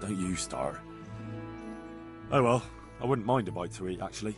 don't you start. Oh well, I wouldn't mind a bite to eat, actually.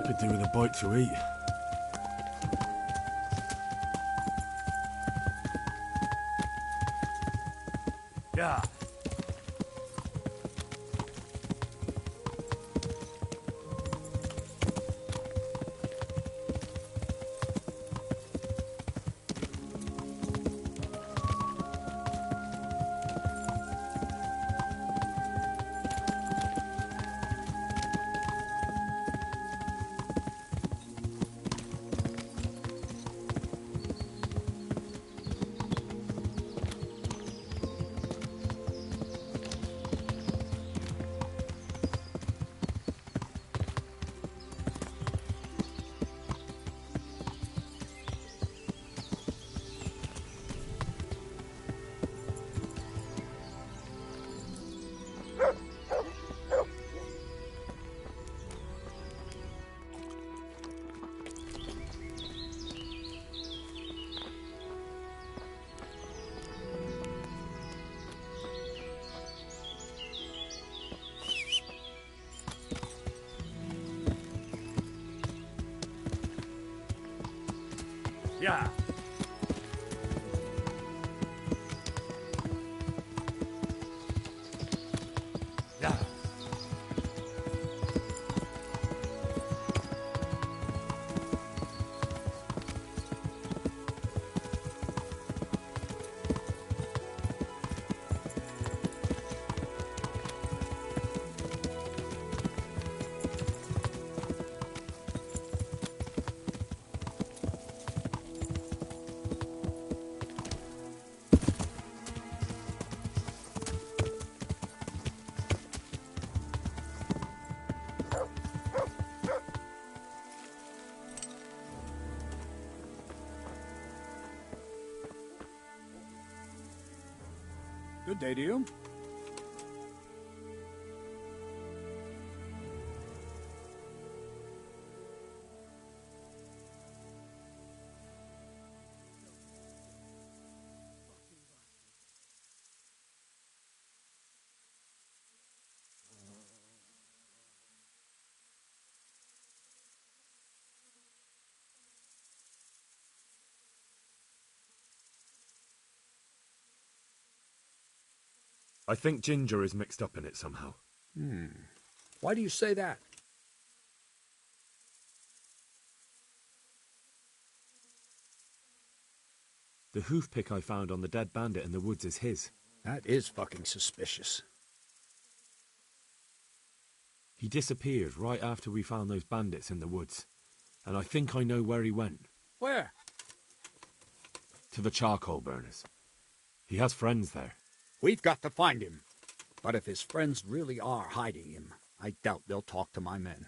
Could do with a bite to eat. Yeah. Yeah. Yeah. Good day to you. I think Ginger is mixed up in it somehow. Why do you say that? The hoof pick I found on the dead bandit in the woods is his. That is fucking suspicious. He disappeared right after we found those bandits in the woods. And I think I know where he went. Where? To the charcoal burners. He has friends there. We've got to find him. But if his friends really are hiding him, I doubt they'll talk to my men.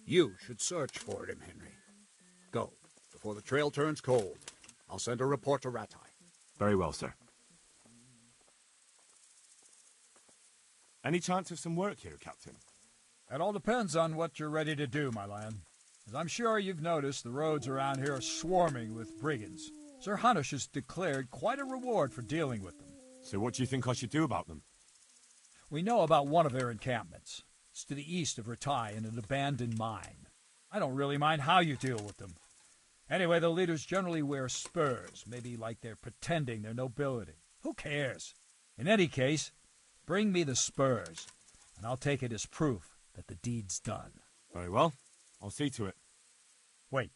You should search for him, Henry. Go, before the trail turns cold. I'll send a report to Rattay. Very well, sir. Any chance of some work here, Captain? That all depends on what you're ready to do, my lad. As I'm sure you've noticed, the roads around here are swarming with brigands. Sir Hanush has declared quite a reward for dealing with them. So what do you think I should do about them? We know about one of their encampments. It's to the east of Rattay in an abandoned mine. I don't really mind how you deal with them. Anyway, the leaders generally wear spurs, maybe like they're pretending they're nobility. Who cares? In any case, bring me the spurs, and I'll take it as proof that the deed's done. Very well. I'll see to it. Wait.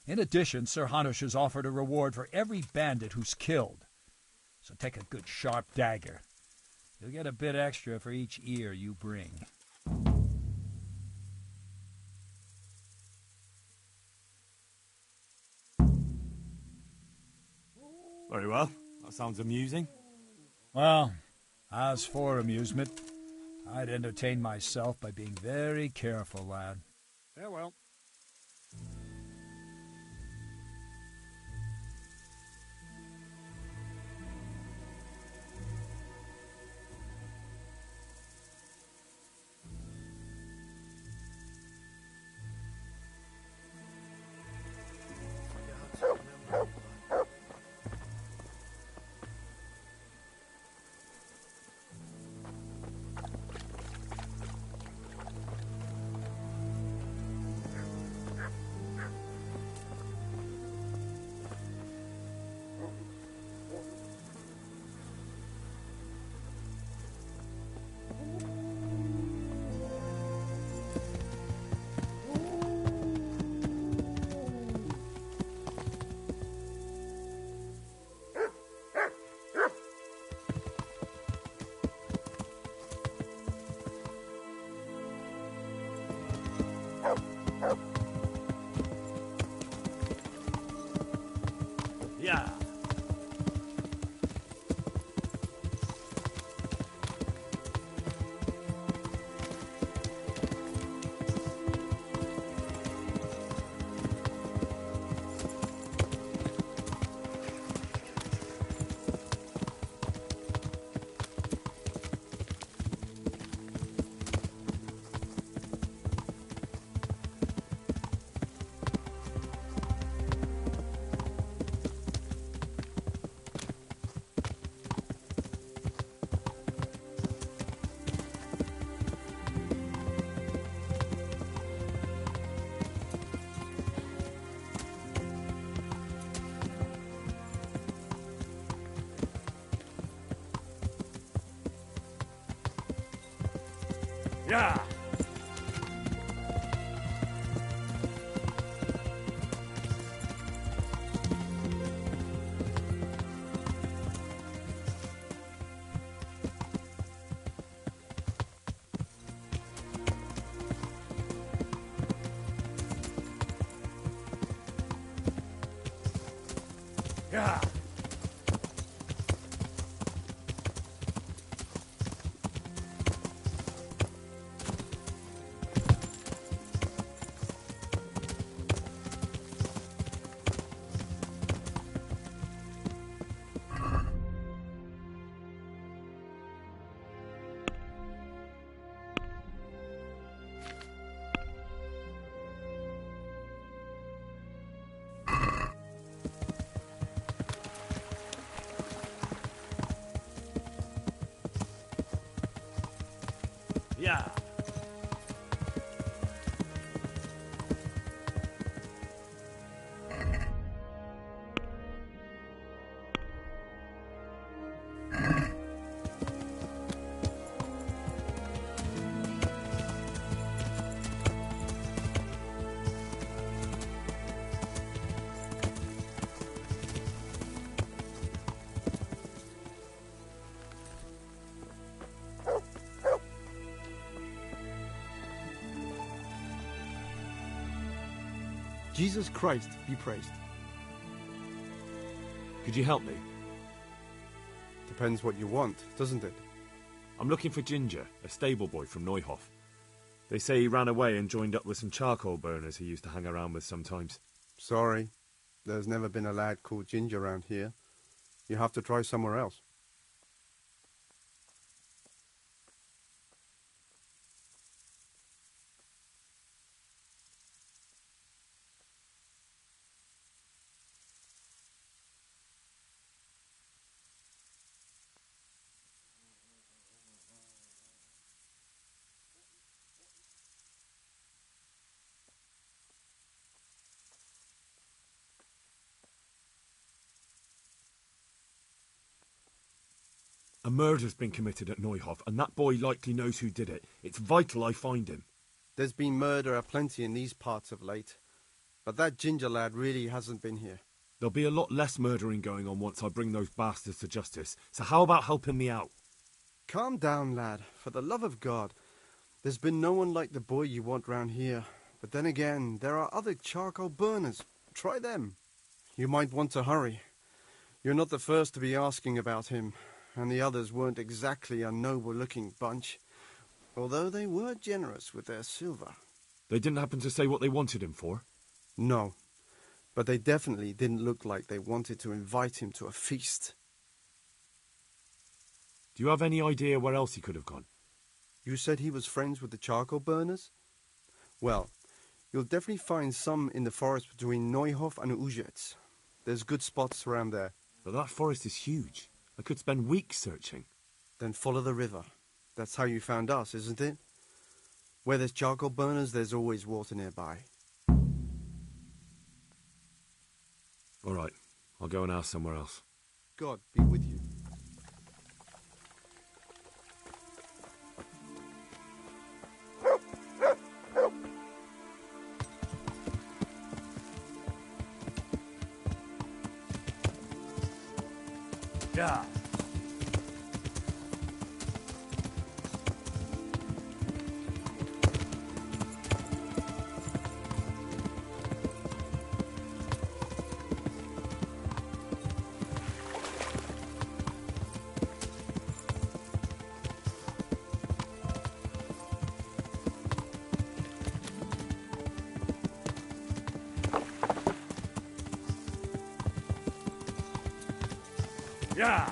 In addition, Sir Hanush has offered a reward for every bandit who's killed. So take a good sharp dagger. You'll get a bit extra for each ear you bring. Very well. That sounds amusing. Well, as for amusement, I'd entertain myself by being very careful, lad. Farewell. Yeah. Yeah. Yeah. Jesus Christ be praised. Could you help me? Depends what you want, doesn't it? I'm looking for Ginger, a stable boy from Neuhof. They say he ran away and joined up with some charcoal burners he used to hang around with sometimes. Sorry, there's never been a lad called Ginger around here. You have to try somewhere else. A murder's been committed at Neuhof, and that boy likely knows who did it. It's vital I find him. There's been murder aplenty in these parts of late, but that Ginger lad really hasn't been here. There'll be a lot less murdering going on once I bring those bastards to justice, so how about helping me out? Calm down, lad, for the love of God. There's been no one like the boy you want round here. But then again, there are other charcoal burners. Try them. You might want to hurry. You're not the first to be asking about him, and the others weren't exactly a noble-looking bunch, although they were generous with their silver. They didn't happen to say what they wanted him for? No, but they definitely didn't look like they wanted to invite him to a feast. Do you have any idea where else he could have gone? You said he was friends with the charcoal burners? Well, you'll definitely find some in the forest between Neuhof and Uzhets. There's good spots around there. But that forest is huge. I could spend weeks searching. Then follow the river. That's how you found us, isn't it? Where there's charcoal burners, there's always water nearby. All right, I'll go and ask somewhere else. God be with you. Yeah. Yeah.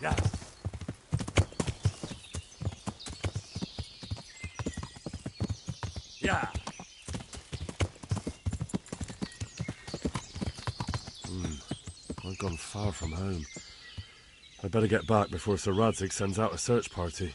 Yeah. Yeah. I've gone far from home. I'd better get back before Sir Radzig sends out a search party.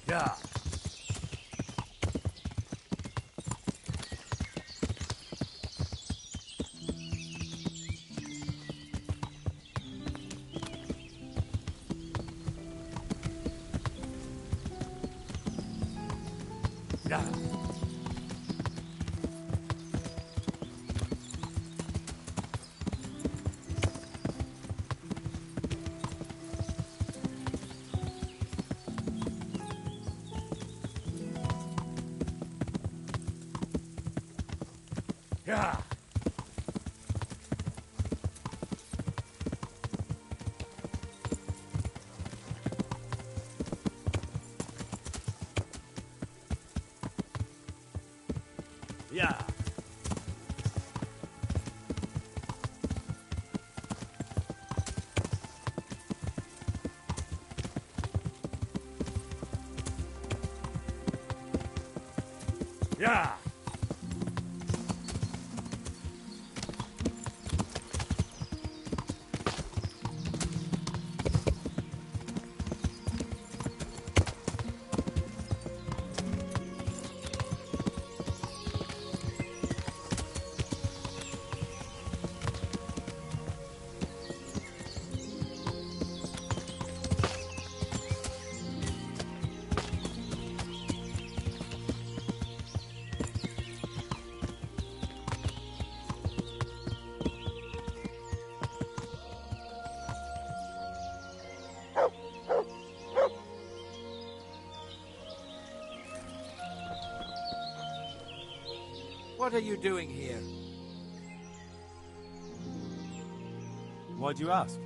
Yeah. Yeah. Yeah. Yeah. Yeah. What are you doing here? Why do you ask?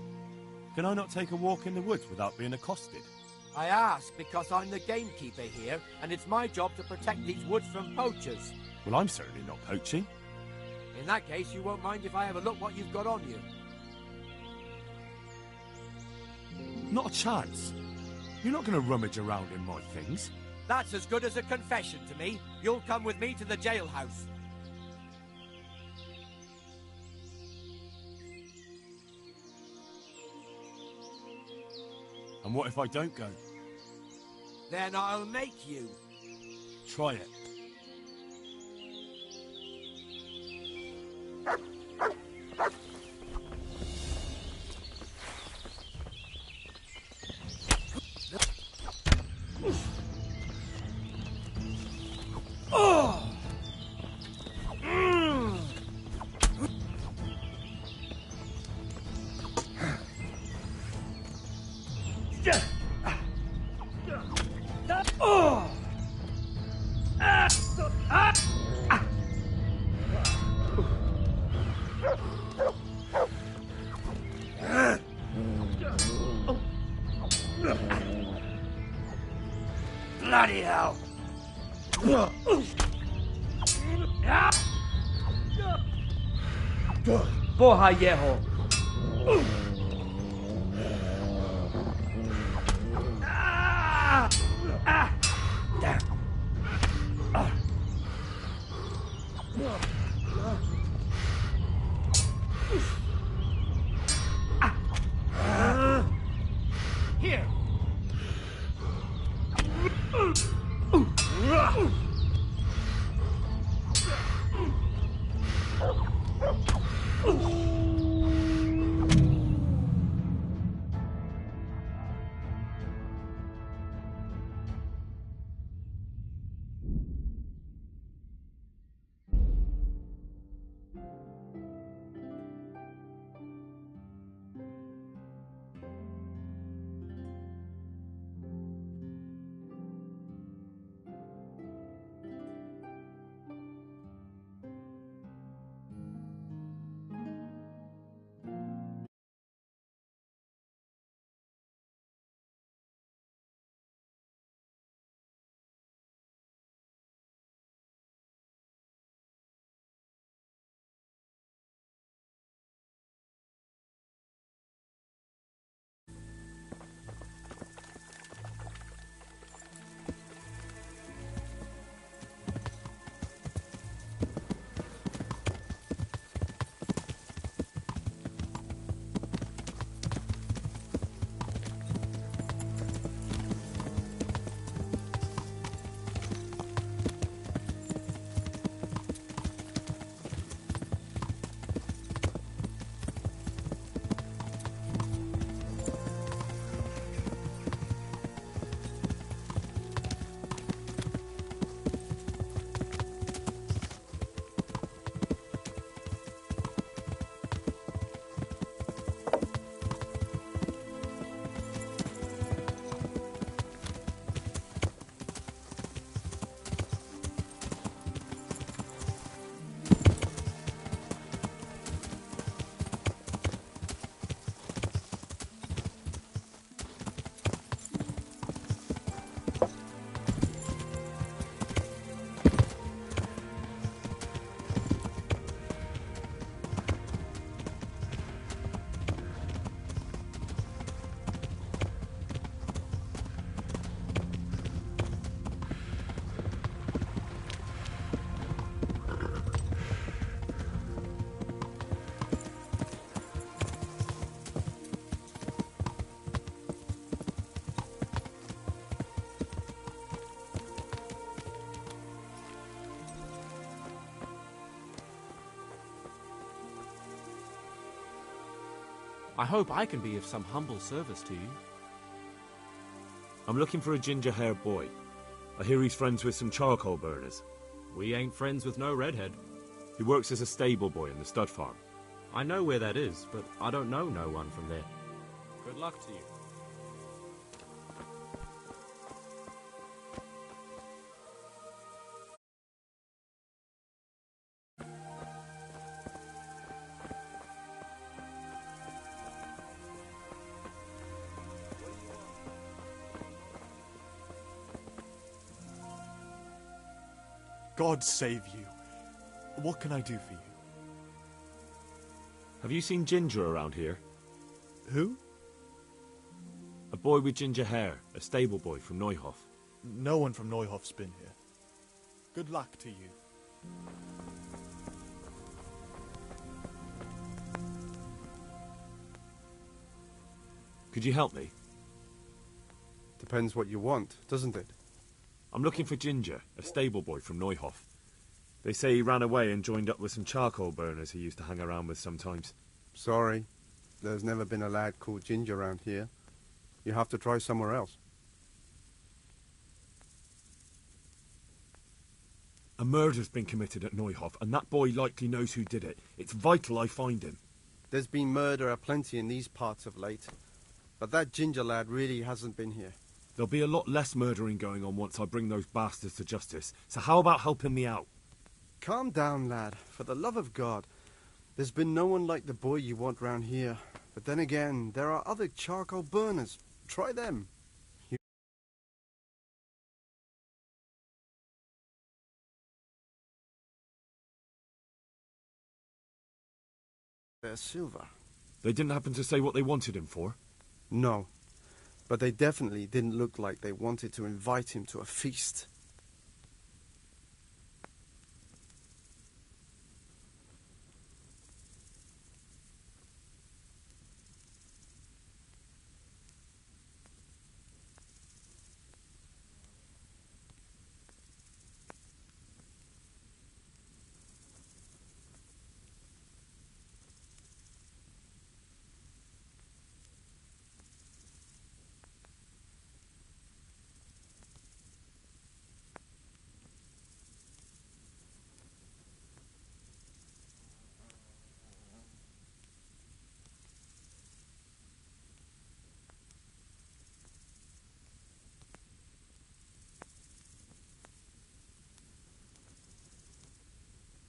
Can I not take a walk in the woods without being accosted? I ask because I'm the gamekeeper here, and it's my job to protect these woods from poachers. Well, I'm certainly not poaching. In that case, you won't mind if I have a look what you've got on you. Not a chance. You're not going to rummage around in my things. That's as good as a confession to me. You'll come with me to the jailhouse. And what if I don't go? Then I'll make you. Try it. Bloody hell! Boja Yeho! Here! I hope I can be of some humble service to you. I'm looking for a ginger-haired boy. I hear he's friends with some charcoal burners. We ain't friends with no redhead. He works as a stable boy in the stud farm. I know where that is, but I don't know no one from there. Good luck to you. God save you. What can I do for you? Have you seen Ginger around here? Who? A boy with ginger hair, a stable boy from Neuhof. No one from Neuhof's been here. Good luck to you. Could you help me? Depends what you want, doesn't it? I'm looking for Ginger, a stable boy from Neuhof. They say he ran away and joined up with some charcoal burners he used to hang around with sometimes. Sorry, there's never been a lad called Ginger around here. You have to try somewhere else. A murder's been committed at Neuhof, and that boy likely knows who did it. It's vital I find him. There's been murder aplenty in these parts of late, but that Ginger lad really hasn't been here. There'll be a lot less murdering going on once I bring those bastards to justice, so how about helping me out? Calm down, lad. For the love of God. There's been no one like the boy you want round here. But then again, there are other charcoal burners. Try them. They're silver. They didn't happen to say what they wanted him for? No. But they definitely didn't look like they wanted to invite him to a feast.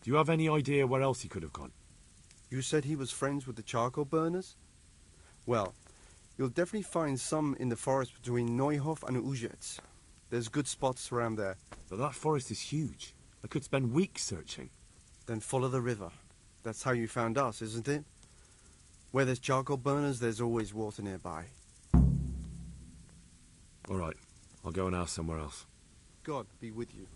Do you have any idea where else he could have gone? You said he was friends with the charcoal burners? Well, you'll definitely find some in the forest between Neuhof and Uzets. There's good spots around there. But that forest is huge. I could spend weeks searching. Then follow the river. That's how you found us, isn't it? Where there's charcoal burners, there's always water nearby. All right, I'll go and ask somewhere else. God be with you.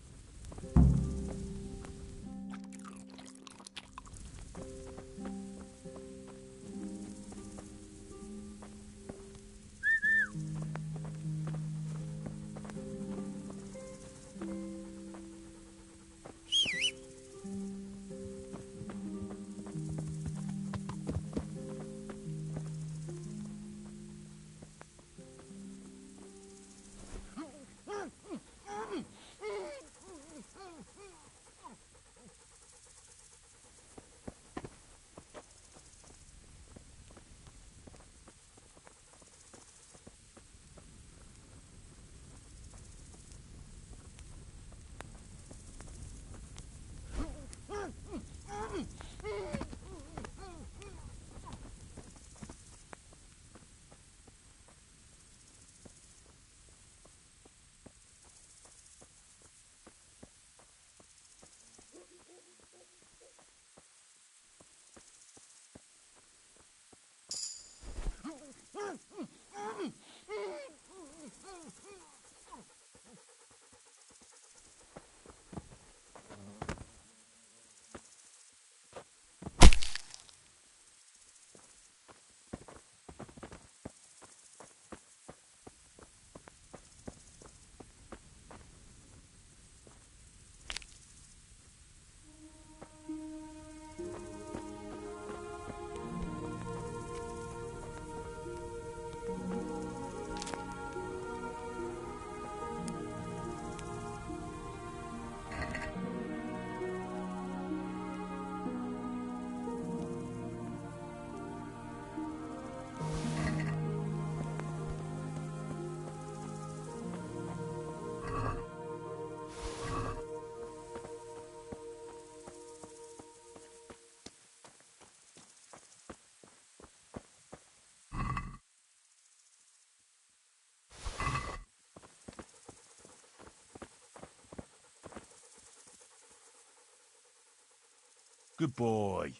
Good boy.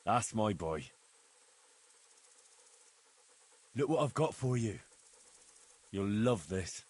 That's my boy. Look what I've got for you. You'll love this.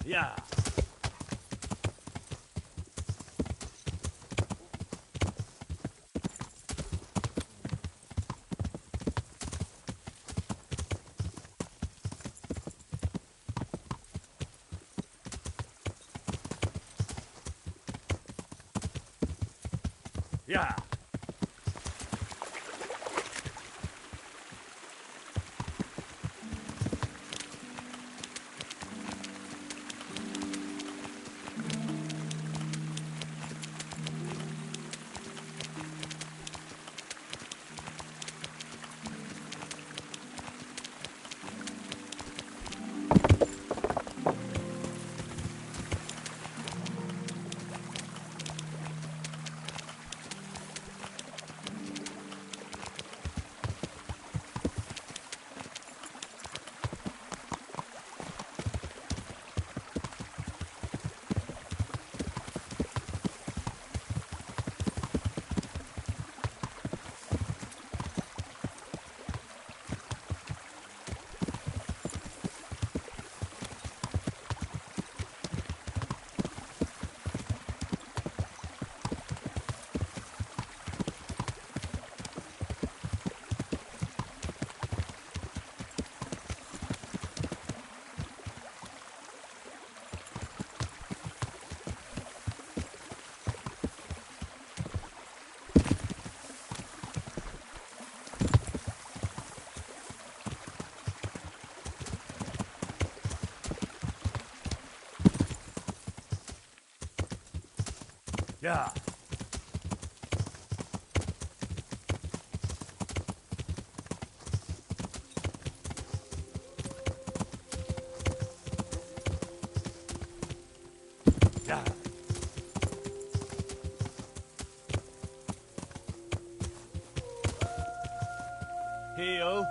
Yeah. Yeah. Yeah. Yeah. Heal.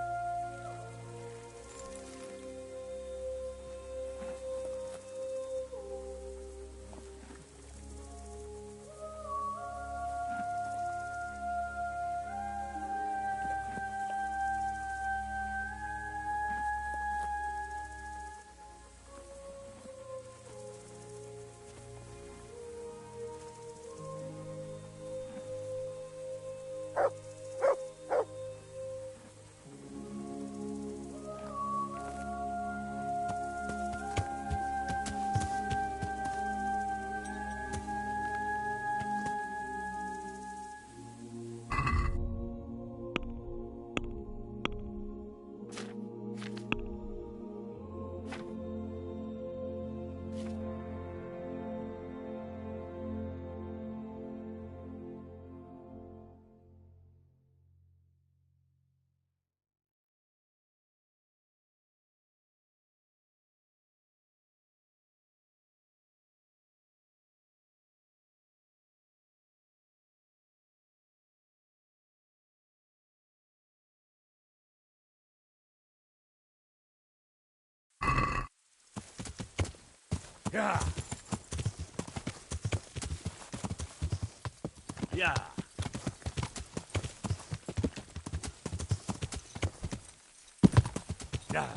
Yeah. Yeah. Yeah.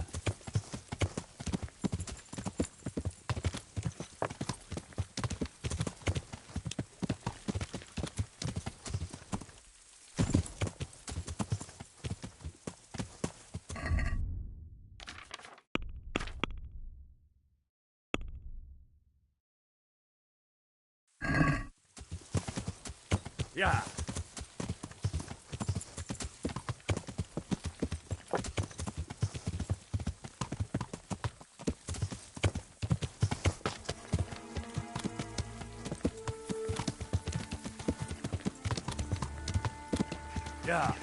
Yeah. Yeah.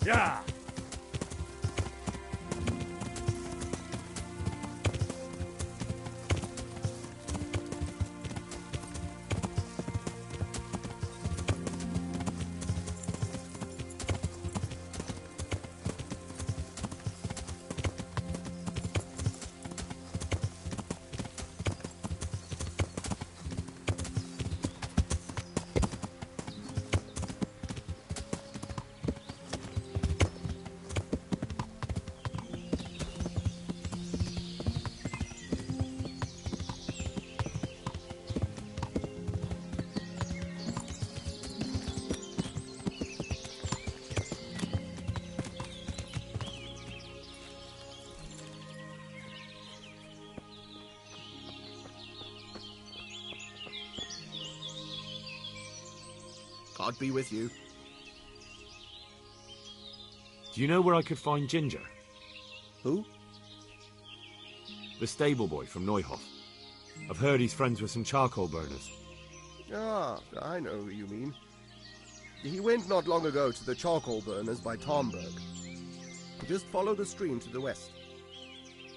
Yeah. God be with you. Do you know where I could find Ginger? Who? The stable boy from Neuhof. I've heard he's friends with some charcoal burners. Ah, I know who you mean. He went not long ago to the charcoal burners by Tomberg. Just follow the stream to the west.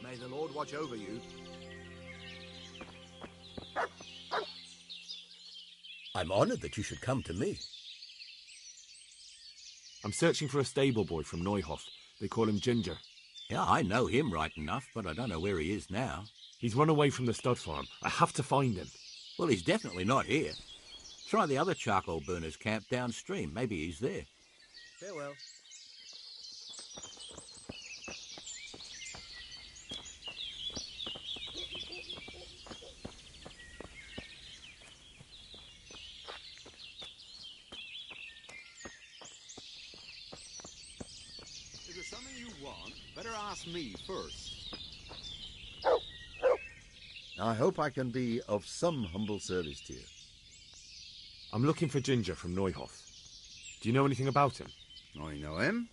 May the Lord watch over you. I'm honored that you should come to me. I'm searching for a stable boy from Neuhof. They call him Ginger. Yeah, I know him right enough, but I don't know where he is now. He's run away from the stud farm. I have to find him. Well, he's definitely not here. Try the other charcoal burners camp downstream. Maybe he's there. Farewell. Is there something you want? Better ask me first. I hope I can be of some humble service to you. I'm looking for Ginger from Neuhof. Do you know anything about him? I know him.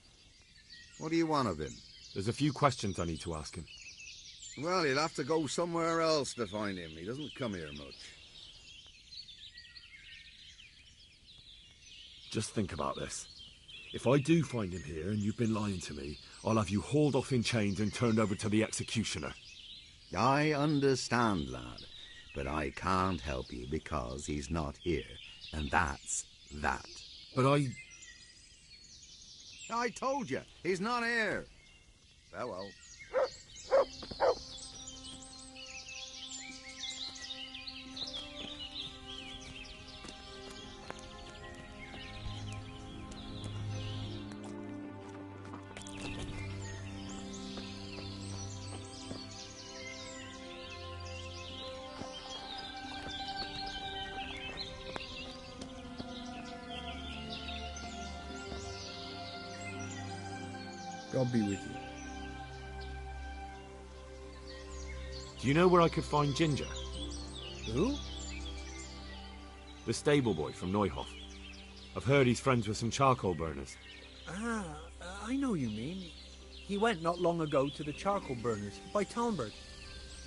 What do you want of him? There's a few questions I need to ask him. Well, you'll have to go somewhere else to find him. He doesn't come here much. Just think about this. If I do find him here and you've been lying to me, I'll have you hauled off in chains and turned over to the executioner. I understand, lad, but I can't help you because he's not here, and that's that. But I told you, he's not here. Farewell. God be with you. do you know where I could find Ginger? Who? The stable boy from Neuhof. I've heard he's friends with some charcoal burners. I know you mean. He went not long ago to the charcoal burners by Talmberg.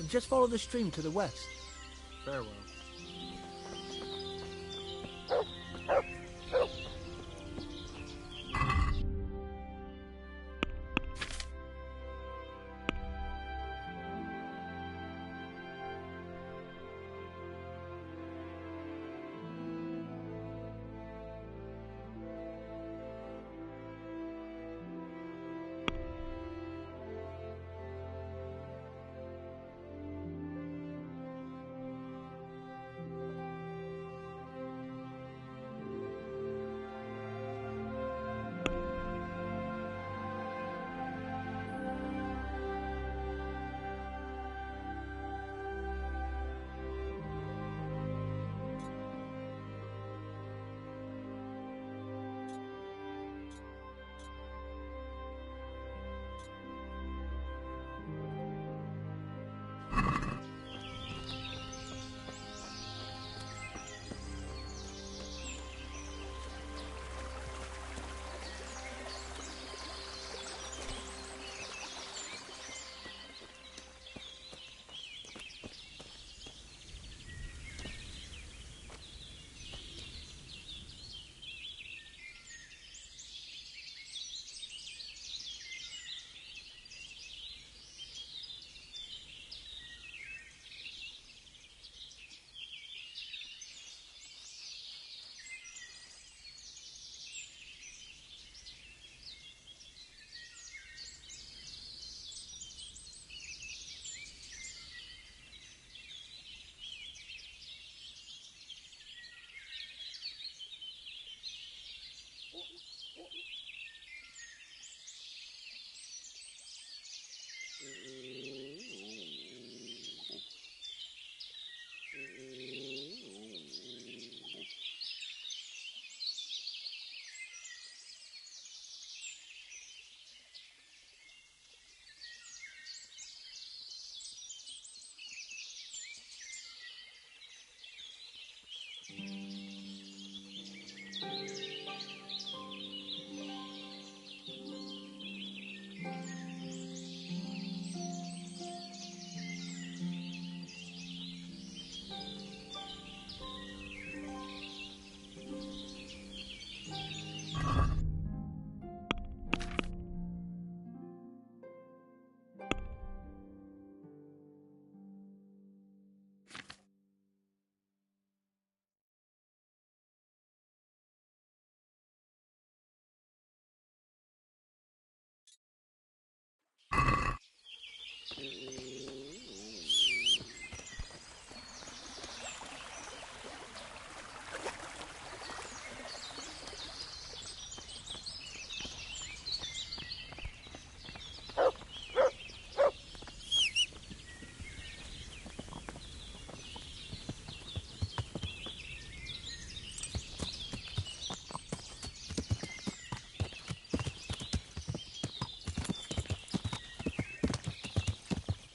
Just follow the stream to the west. Farewell.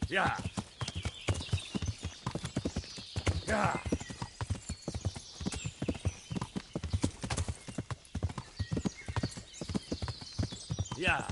Yeah. Yeah. Yeah.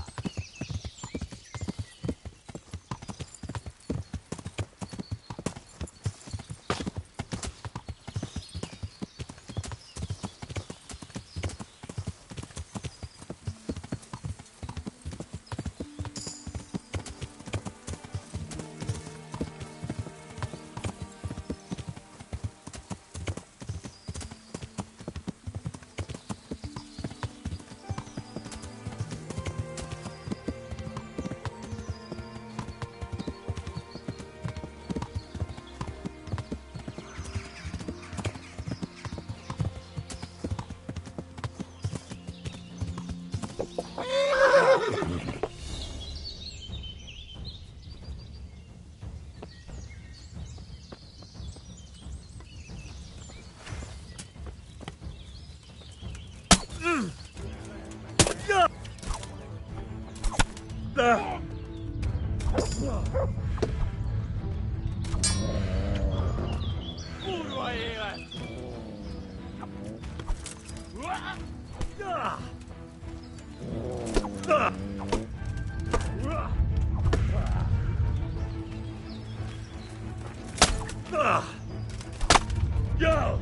Yo!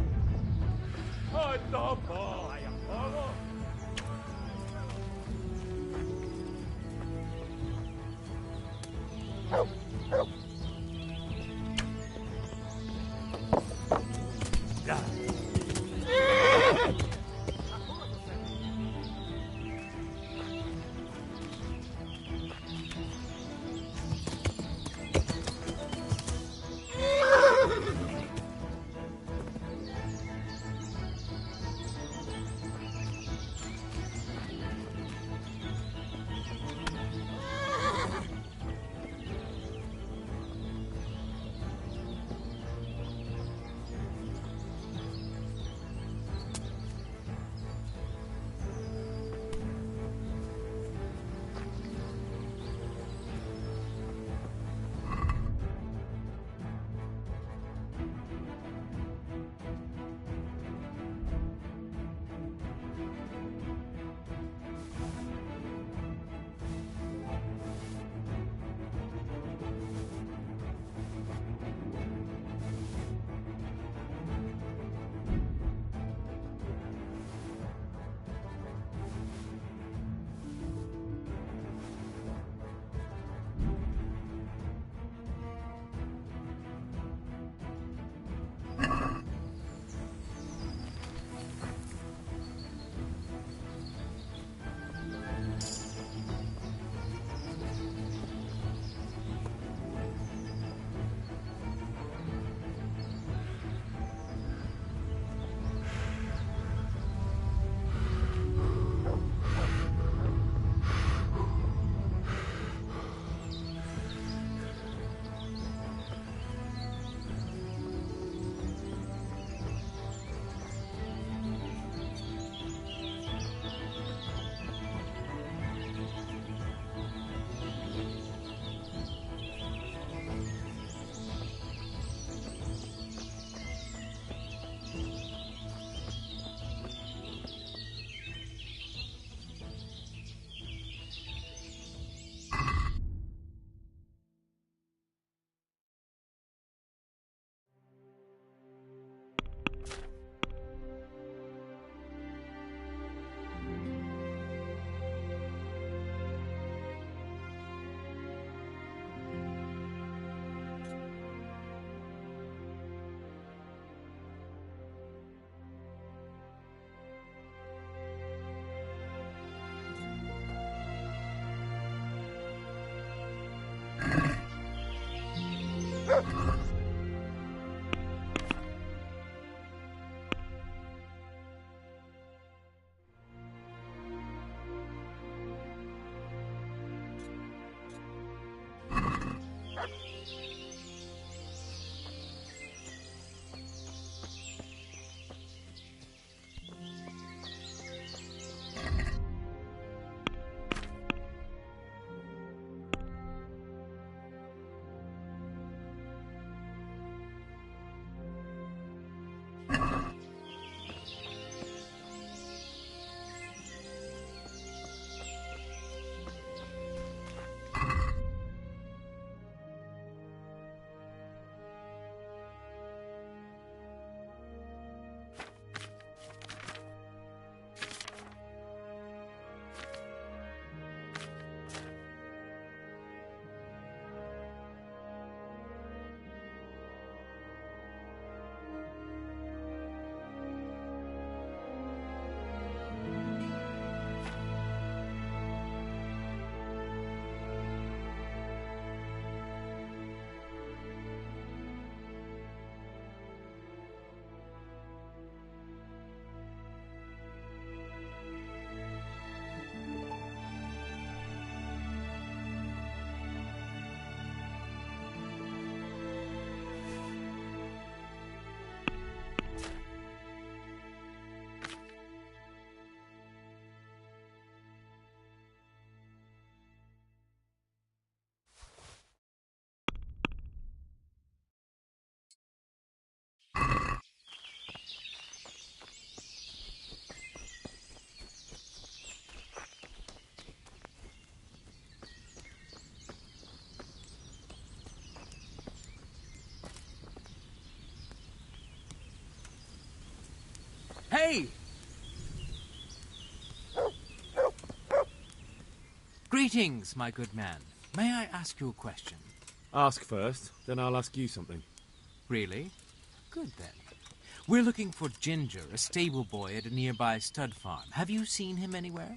Hey! Greetings, my good man. May I ask you a question? Ask first, then I'll ask you something. Really? Good then. We're looking for Ginger, a stable boy at a nearby stud farm. Have you seen him anywhere?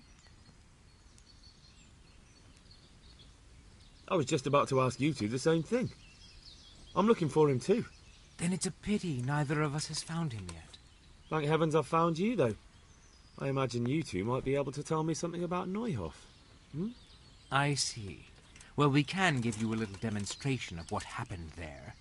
I was just about to ask you two the same thing. I'm looking for him too. Then it's a pity neither of us has found him yet. Thank heavens I've found you, though. I imagine you two might be able to tell me something about Neuhof. Hmm? I see. Well, we can give you a little demonstration of what happened there.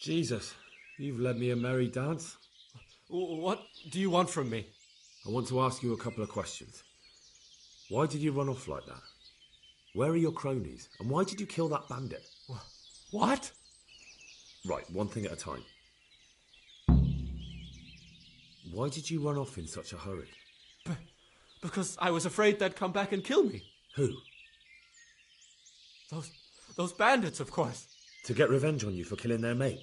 Jesus, you've led me a merry dance. What do you want from me? I want to ask you a couple of questions. Why did you run off like that? Where are your cronies? And why did you kill that bandit? What? Right, one thing at a time. Why did you run off in such a hurry? Because I was afraid they'd come back and kill me. Who? Those bandits, of course. To get revenge on you for killing their mate?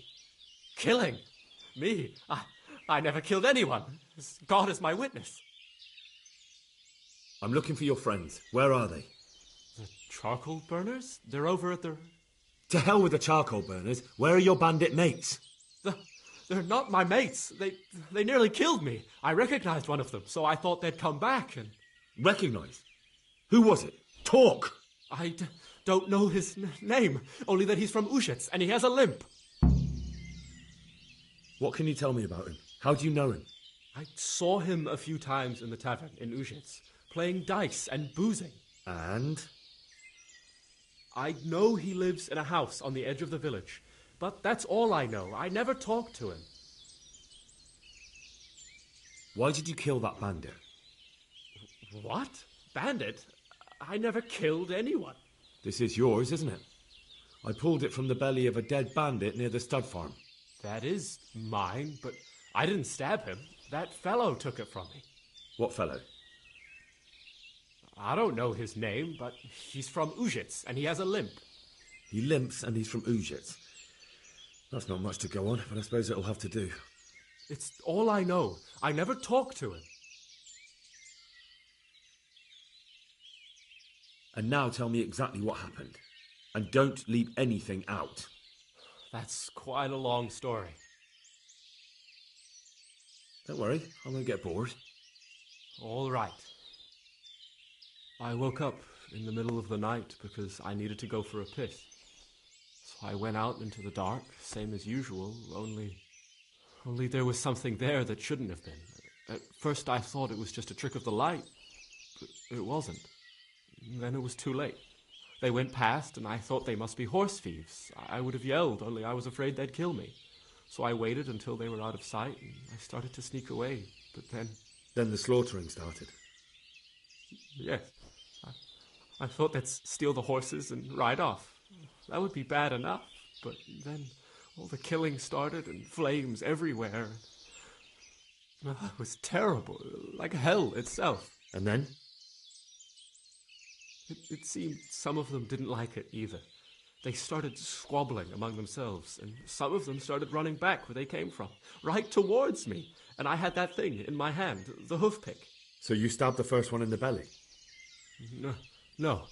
Killing? Me? I never killed anyone. God is my witness. I'm looking for your friends. Where are they? The charcoal burners? They're over at the... To hell with the charcoal burners. Where are your bandit mates? They're not my mates. They nearly killed me. I recognized one of them, so I thought they'd come back and... Recognized? Who was it? Talk! I don't know his name, only that he's from Ushitz, and he has a limp. What can you tell me about him? How do you know him? I saw him a few times in the tavern in Ushitz, playing dice and boozing. And? I know he lives in a house on the edge of the village, but that's all I know. I never talked to him. Why did you kill that bandit? What? Bandit? I never killed anyone. This is yours, isn't it? I pulled it from the belly of a dead bandit near the stud farm. That is mine, but I didn't stab him. That fellow took it from me. What fellow? I don't know his name, but he's from Ushitz, and he has a limp. He limps and he's from Ushitz. That's not much to go on, but I suppose it'll have to do. It's all I know. I never talked to him. And now tell me exactly what happened. And don't leave anything out. That's quite a long story. Don't worry, I won't get bored. All right. I woke up in the middle of the night because I needed to go for a piss. So I went out into the dark, same as usual, only there was something there that shouldn't have been. At first I thought it was just a trick of the light, but it wasn't. Then it was too late. They went past, and I thought they must be horse thieves. I would have yelled, only I was afraid they'd kill me. So I waited until they were out of sight, and I started to sneak away. But then... Then the slaughtering started? Yes. I thought they'd steal the horses and ride off. That would be bad enough. But then all the killing started, and flames everywhere. It was terrible, like hell itself. And then? It seemed some of them didn't like it either. They started squabbling among themselves, and some of them started running back where they came from, right towards me. And I had that thing in my hand, the hoof pick. So you stabbed the first one in the belly? No.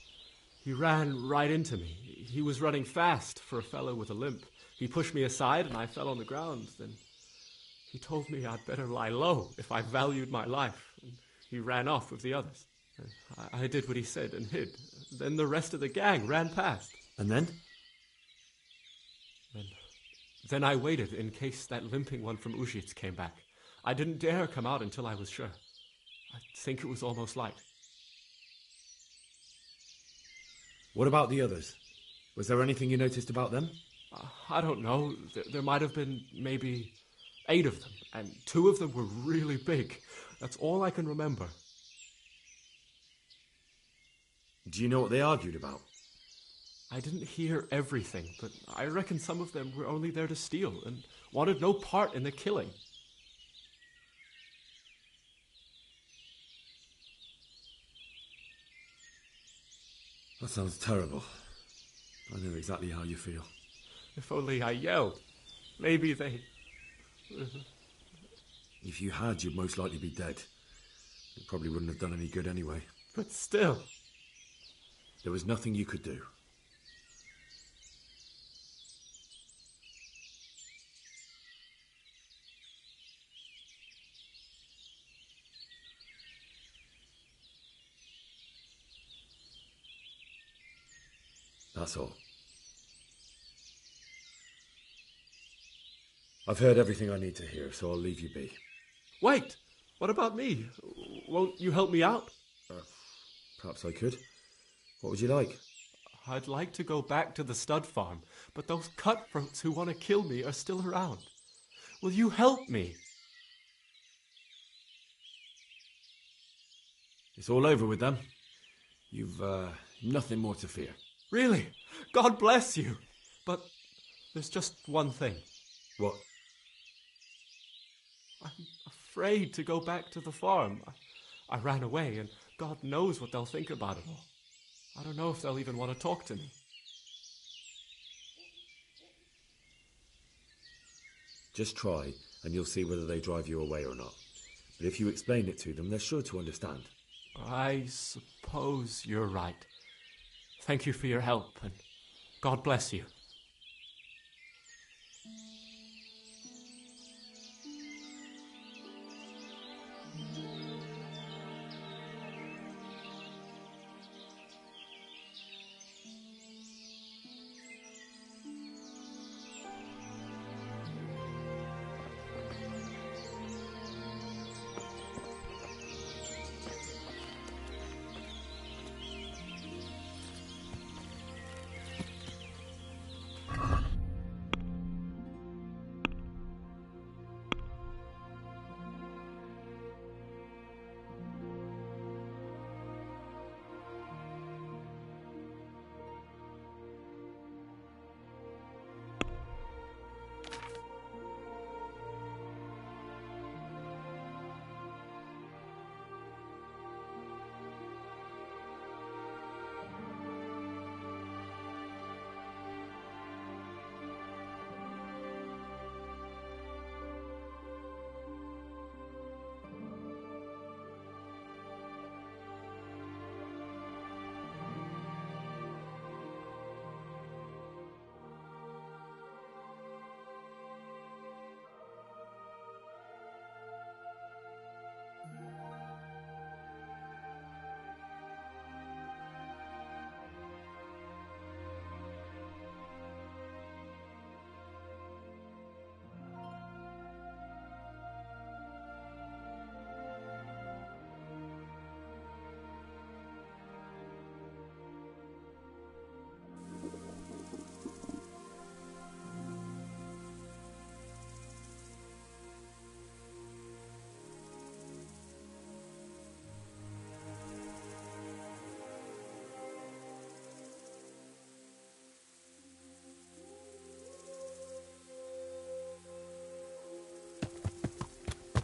He ran right into me. He was running fast for a fellow with a limp. He pushed me aside, and I fell on the ground. Then he told me I'd better lie low if I valued my life. And he ran off with the others. I did what he said and hid. Then the rest of the gang ran past. And then? Then I waited in case that limping one from Ushitz came back. I didn't dare come out until I was sure. I think it was almost light. What about the others? Was there anything you noticed about them? I don't know. There might have been maybe 8 of them, and 2 of them were really big. That's all I can remember. Do you know what they argued about? I didn't hear everything, but I reckon some of them were only there to steal and wanted no part in the killing. That sounds terrible. I know exactly how you feel. If only I yelled. Maybe they... If you had, you'd most likely be dead. It probably wouldn't have done any good anyway. But still... There was nothing you could do. That's all. I've heard everything I need to hear, so I'll leave you be. Wait! What about me? Won't you help me out? Perhaps I could. What would you like? I'd like to go back to the stud farm, but those cutthroats who want to kill me are still around. Will you help me? It's all over with them. You've nothing more to fear. Really? God bless you. But there's just one thing. What? I'm afraid to go back to the farm. I ran away, and God knows what they'll think about it all. I don't know if they'll even want to talk to me. Just try, and you'll see whether they drive you away or not. But if you explain it to them, they're sure to understand. I suppose you're right. Thank you for your help, and God bless you.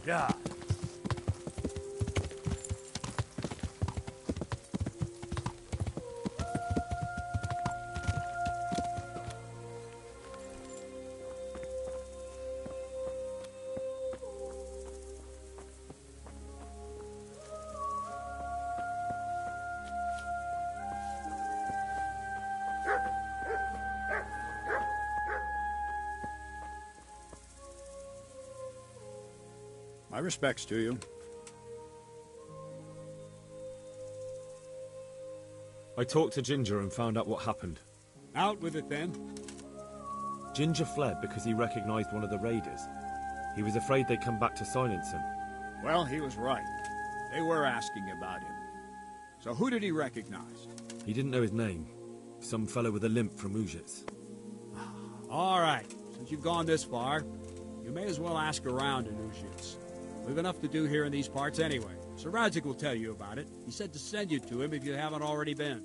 Yeah. My respects to you. I talked to Ginger and found out what happened. Out with it, then. Ginger fled because he recognized one of the raiders. He was afraid they'd come back to silence him. Well, he was right. They were asking about him. So who did he recognize? He didn't know his name. Some fellow with a limp from Uzhitz. All right. Since you've gone this far, you may as well ask around in Uzhitz. We've enough to do here in these parts anyway. Sir Radzig will tell you about it. He said to send you to him if you haven't already been.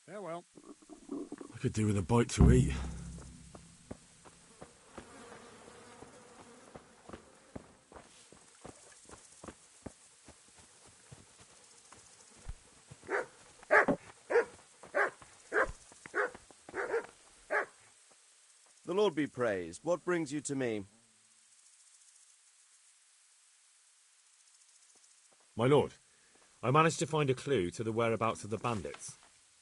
Farewell. I could do with a bite to eat. The Lord be praised. What brings you to me? My lord, I managed to find a clue to the whereabouts of the bandits.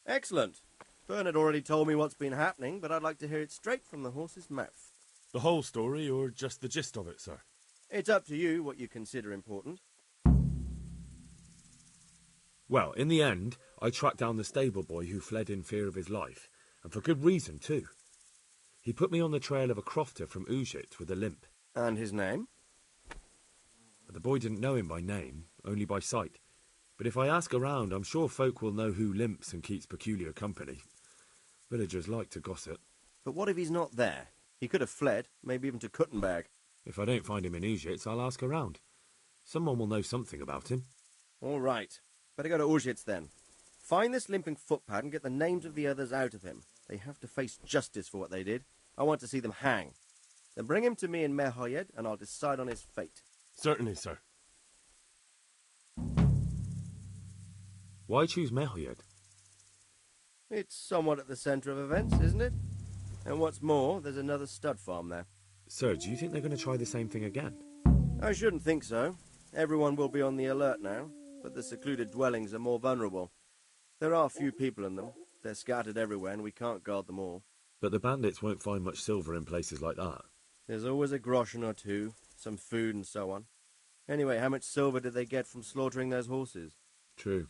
Excellent. Bernard already told me what's been happening, but I'd like to hear it straight from the horse's mouth. The whole story, or just the gist of it, sir? It's up to you what you consider important. Well, in the end, I tracked down the stable boy who fled in fear of his life, and for good reason, too. He put me on the trail of a crofter from Uzhitz with a limp. And his name? The boy didn't know him by name, only by sight, But if I ask around, I'm sure folk will know who limps and keeps peculiar company. Villagers like to gossip. But what if he's not there? He could have fled, maybe even to Kuttenberg. If I don't find him in Ujitz, I'll ask around. Someone will know something about him. All right. Better go to Ujitz then. Find this limping footpad and get the names of the others out of him. They have to face justice for what they did. I want to see them hang. Then bring him to me in Mehoyed, and I'll decide on his fate. Certainly, sir. Why choose Mehoyed? It's somewhat at the centre of events, isn't it? And what's more, there's another stud farm there. Sir, do you think they're going to try the same thing again? I shouldn't think so. Everyone will be on the alert now, but the secluded dwellings are more vulnerable. There are few people in them. They're scattered everywhere, and we can't guard them all. But the bandits won't find much silver in places like that. There's always a groschen or two, some food and so on. Anyway, how much silver did they get from slaughtering those horses? True.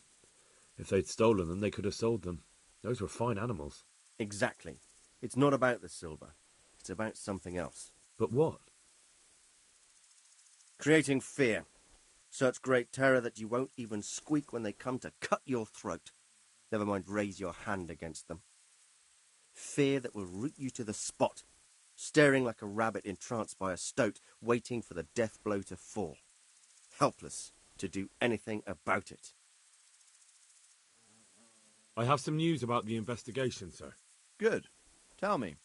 If they'd stolen them, they could have sold them. Those were fine animals. Exactly. It's not about the silver. It's about something else. But what? Creating fear. Such great terror that you won't even squeak when they come to cut your throat. Never mind raise your hand against them. Fear that will root you to the spot, staring like a rabbit entranced by a stoat, waiting for the death blow to fall. Helpless to do anything about it. I have some news about the investigation, sir. Good. Tell me.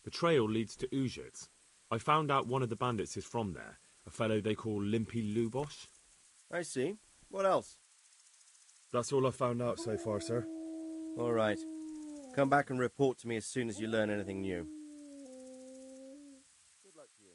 The trail leads to Ujitz. I found out one of the bandits is from there, a fellow they call Limpy Lubosh. I see. What else? That's all I found out so far, sir. All right. Come back and report to me as soon as you learn anything new. Good luck to you.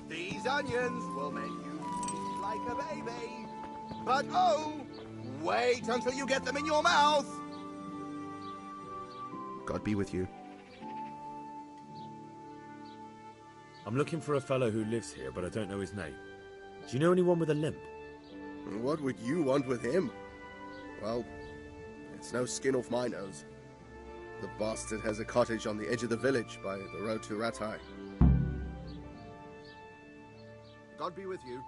These onions will make you eat like a baby. But oh, wait until you get them in your mouth. God be with you. I'm looking for a fellow who lives here, but I don't know his name. Do you know anyone with a limp? What would you want with him? Well, it's no skin off my nose. The bastard has a cottage on the edge of the village by the road to Ratai. God be with you.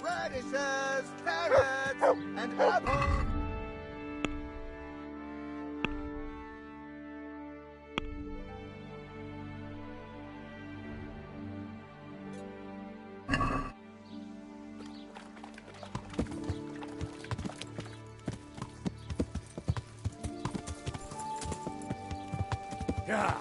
Radishes, carrots, and apples. Yeah.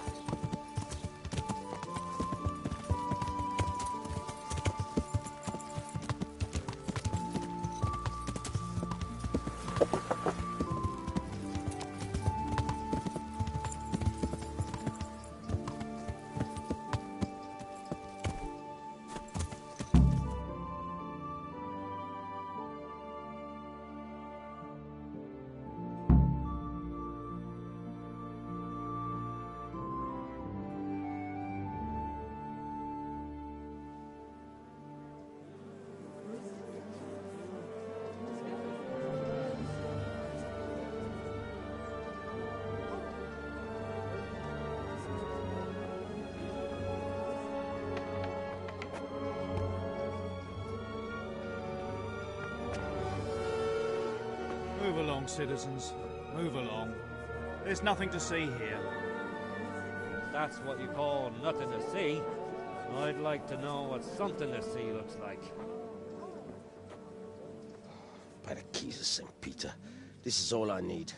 Move along, citizens. Move along. There's nothing to see here. That's what you call nothing to see. I'd like to know what something to see looks like. By the keys of St. Peter, this is all I need.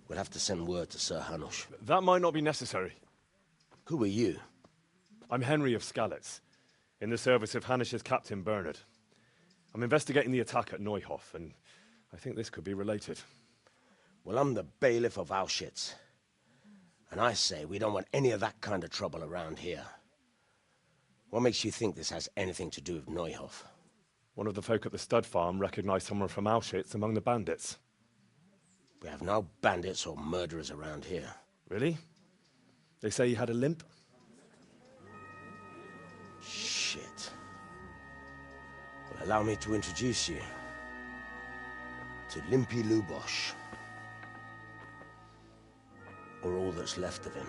We'll have to send word to Sir Hanush. That might not be necessary. Who are you? I'm Henry of Skalitz, in the service of Hanush's Captain Bernard. I'm investigating the attack at Neuhof, and I think this could be related. Well, I'm the bailiff of Auschwitz. And I say we don't want any of that kind of trouble around here. What makes you think this has anything to do with Neuhof? One of the folk at the stud farm recognized someone from Auschwitz among the bandits. We have no bandits or murderers around here. Really? They say he had a limp? Shit. Well, allow me to introduce you to Limpy Lubosh. Or all that's left of him.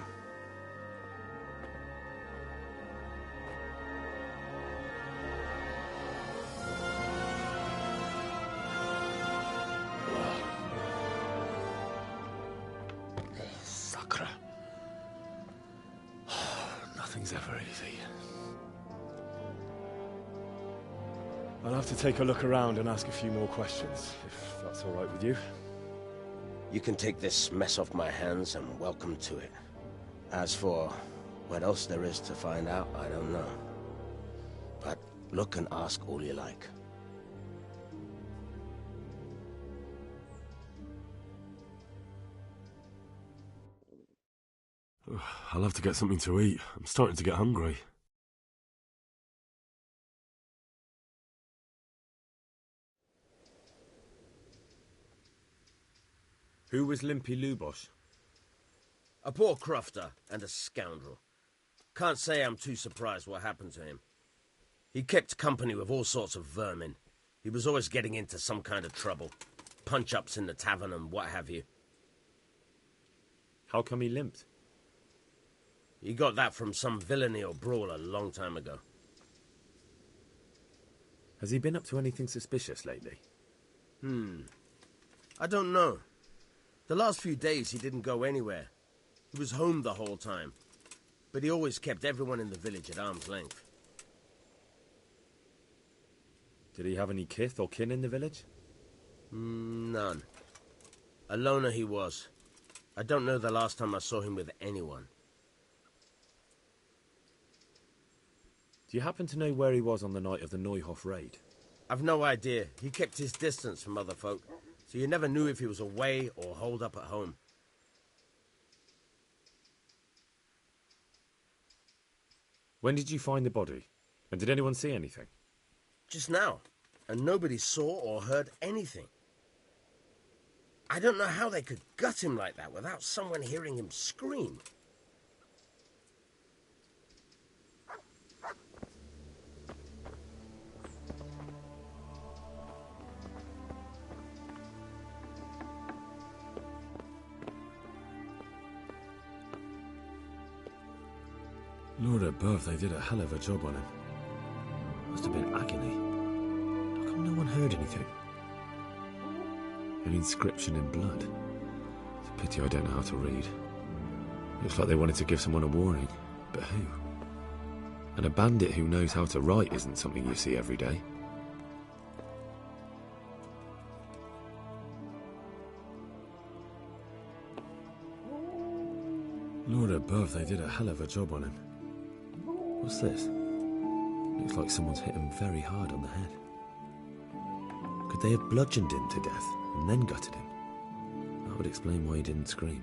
Sakra. Nothing's ever easy. I'll have to take a look around and ask a few more questions, if that's all right with you. You can take this mess off my hands and welcome to it. As for what else there is to find out, I don't know. But look and ask all you like. I'll have to get something to eat. I'm starting to get hungry. Who was Limpy Lubosh? A poor crofter and a scoundrel. Can't say I'm too surprised what happened to him. He kept company with all sorts of vermin. He was always getting into some kind of trouble. Punch-ups in the tavern and what have you. How come he limped? He got that from some villainy or brawl a long time ago. Has he been up to anything suspicious lately? I don't know. The last few days he didn't go anywhere. He was home the whole time. But he always kept everyone in the village at arm's length. Did he have any kith or kin in the village? None. A loner he was. I don't know the last time I saw him with anyone. Do you happen to know where he was on the night of the Neuhof raid? I've no idea. He kept his distance from other folk, so you never knew if he was away or holed up at home. When did you find the body? And did anyone see anything? Just now. And nobody saw or heard anything. I don't know how they could gut him like that without someone hearing him scream. Lord above, they did a hell of a job on him. Must have been agony. How come no one heard anything? An inscription in blood. It's a pity I don't know how to read. Looks like they wanted to give someone a warning. But who? And a bandit who knows how to write isn't something you see every day. Lord above, they did a hell of a job on him. What's this? Looks like someone's hit him very hard on the head. Could they have bludgeoned him to death and then gutted him? That would explain why he didn't scream.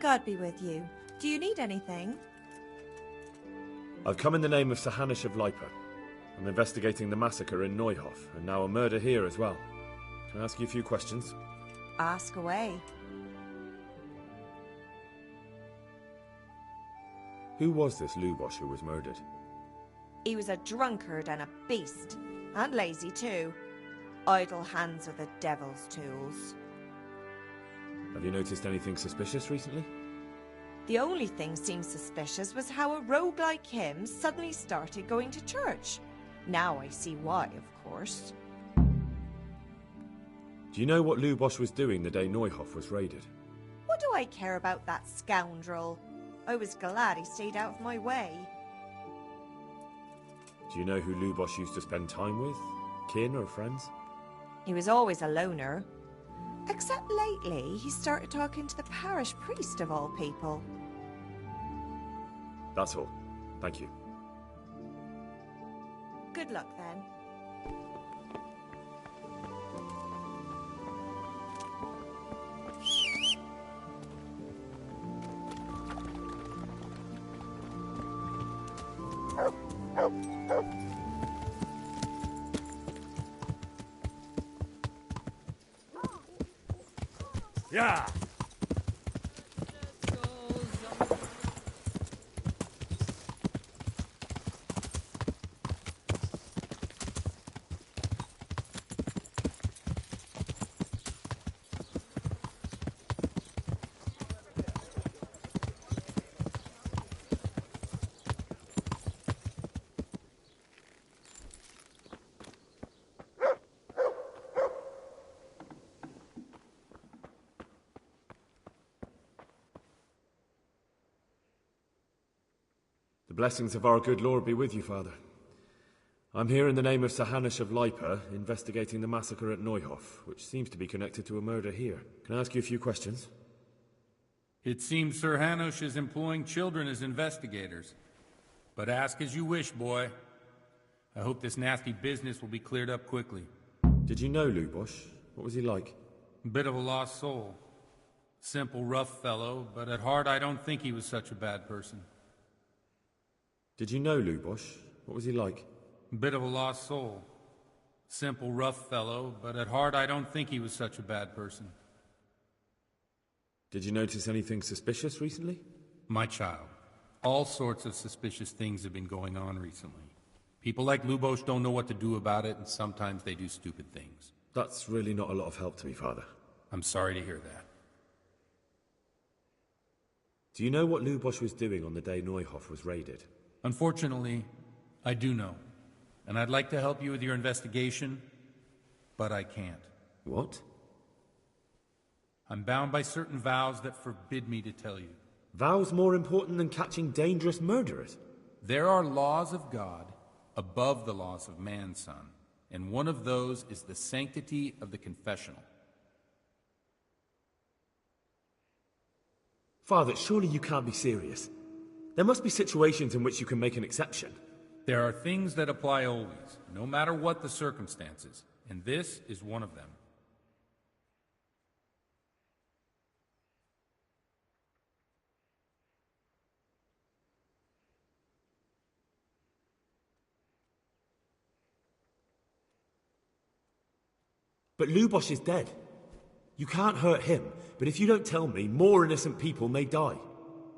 God be with you. Do you need anything? I've come in the name of Sir Hanush of Leipa. I'm investigating the massacre in Neuhof, and now a murder here as well. Can I ask you a few questions? Ask away. Who was this Lubosh who was murdered? He was a drunkard and a beast. And lazy too. Idle hands are the devil's tools. Have you noticed anything suspicious recently? The only thing seemed suspicious was how a rogue like him suddenly started going to church. Now I see why, of course. Do you know what Lubosh was doing the day Neuhof was raided? What do I care about that scoundrel? I was glad he stayed out of my way. Do you know who Lubosh used to spend time with? Kin or friends? He was always a loner. Except lately, he started talking to the parish priest of all people. That's all. Thank you. Good luck, then. Yeah. The blessings of our good Lord be with you, Father. I'm here in the name of Sir Hanush of Leipa, investigating the massacre at Neuhof, which seems to be connected to a murder here. Can I ask you a few questions? It seems Sir Hanush is employing children as investigators. But ask as you wish, boy. I hope this nasty business will be cleared up quickly. Did you know Lubosh? What was he like? Bit of a lost soul. Simple, rough fellow, but at heart I don't think he was such a bad person. Did you know Lubosh? What was he like? Bit of a lost soul. Simple, rough fellow, but at heart I don't think he was such a bad person. Did you notice anything suspicious recently? My child, all sorts of suspicious things have been going on recently. People like Lubosh don't know what to do about it, and sometimes they do stupid things. That's really not a lot of help to me, Father. I'm sorry to hear that. Do you know what Lubosh was doing on the day Neuhof was raided? Unfortunately, I do know. And I'd like to help you with your investigation, but I can't. What? I'm bound by certain vows that forbid me to tell you. Vows more important than catching dangerous murderers? There are laws of God above the laws of man, son. And one of those is the sanctity of the confessional. Father, surely you can't be serious. There must be situations in which you can make an exception. There are things that apply always, no matter what the circumstances, and this is one of them. But Lubosh is dead. You can't hurt him, but if you don't tell me, more innocent people may die.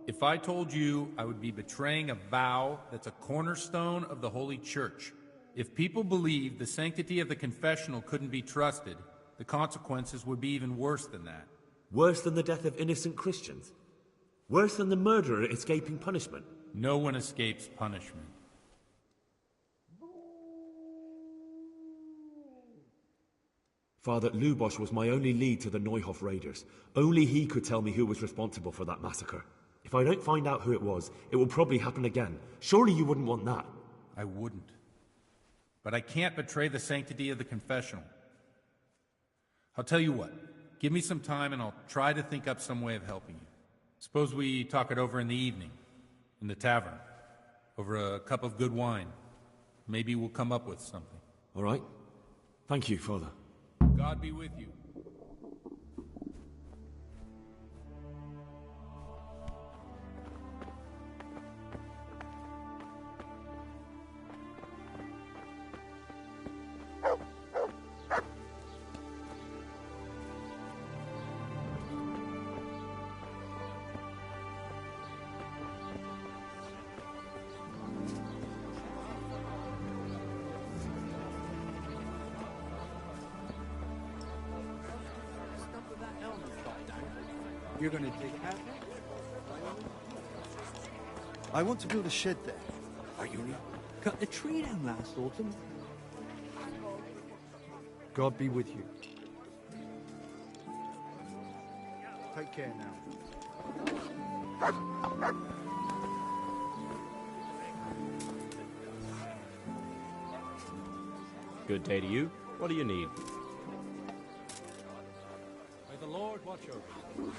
If I told you, I would be betraying a vow that's a cornerstone of the Holy Church. If people believed the sanctity of the confessional couldn't be trusted, the consequences would be even worse than that. Worse than the death of innocent Christians? Worse than the murderer escaping punishment? No one escapes punishment. Father, Lubosh was my only lead to the Neuhof raiders. Only he could tell me who was responsible for that massacre. If I don't find out who it was, it will probably happen again. Surely you wouldn't want that. I wouldn't. but I can't betray the sanctity of the confessional. I'll tell you what. Give me some time and I'll try to think up some way of helping you. Suppose we talk it over in the evening, in the tavern, over a cup of good wine. Maybe we'll come up with something. All right. Thank you, Father. God be with you. You're gonna dig it out? I want to build a shed there. Are you cut the tree down last autumn? God be with you. Take care now. Good day to you. What do you need? May the Lord watch over you.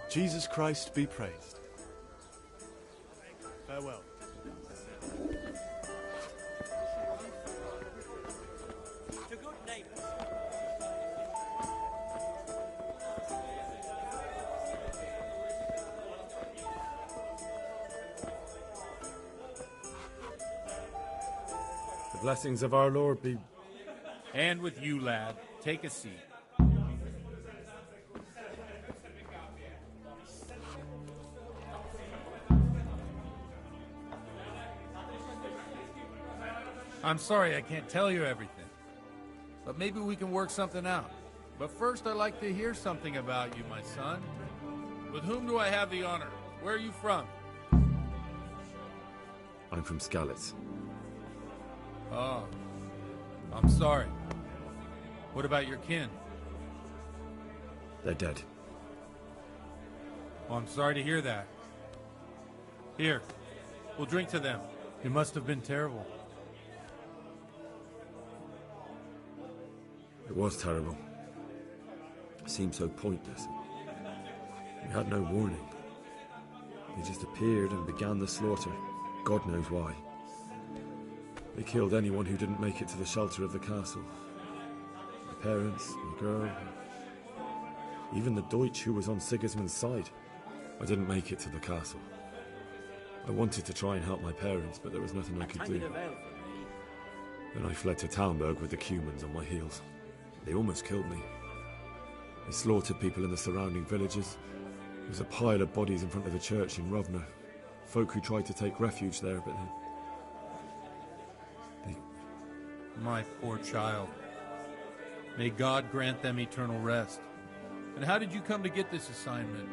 Jesus Christ be praised. Farewell. The blessings of our Lord be... And with you, lad. Take a seat. I'm sorry I can't tell you everything, but maybe we can work something out. But first I'd like to hear something about you, my son. With whom do I have the honor? Where are you from? I'm from Skalitz. Oh, I'm sorry. What about your kin? They're dead. Oh, I'm sorry to hear that. Here, we'll drink to them. It must have been terrible. It was terrible. It seemed so pointless. We had no warning. They just appeared and began the slaughter. God knows why. They killed anyone who didn't make it to the shelter of the castle. My parents, my girl, even the Deutsch who was on Sigismund's side. I didn't make it to the castle. I wanted to try and help my parents, but there was nothing I could do. Then I fled to Talmberg with the Cumans on my heels. They almost killed me. They slaughtered people in the surrounding villages. There was a pile of bodies in front of the church in Rovno. Folk who tried to take refuge there, but they... My poor child. May God grant them eternal rest. And how did you come to get this assignment?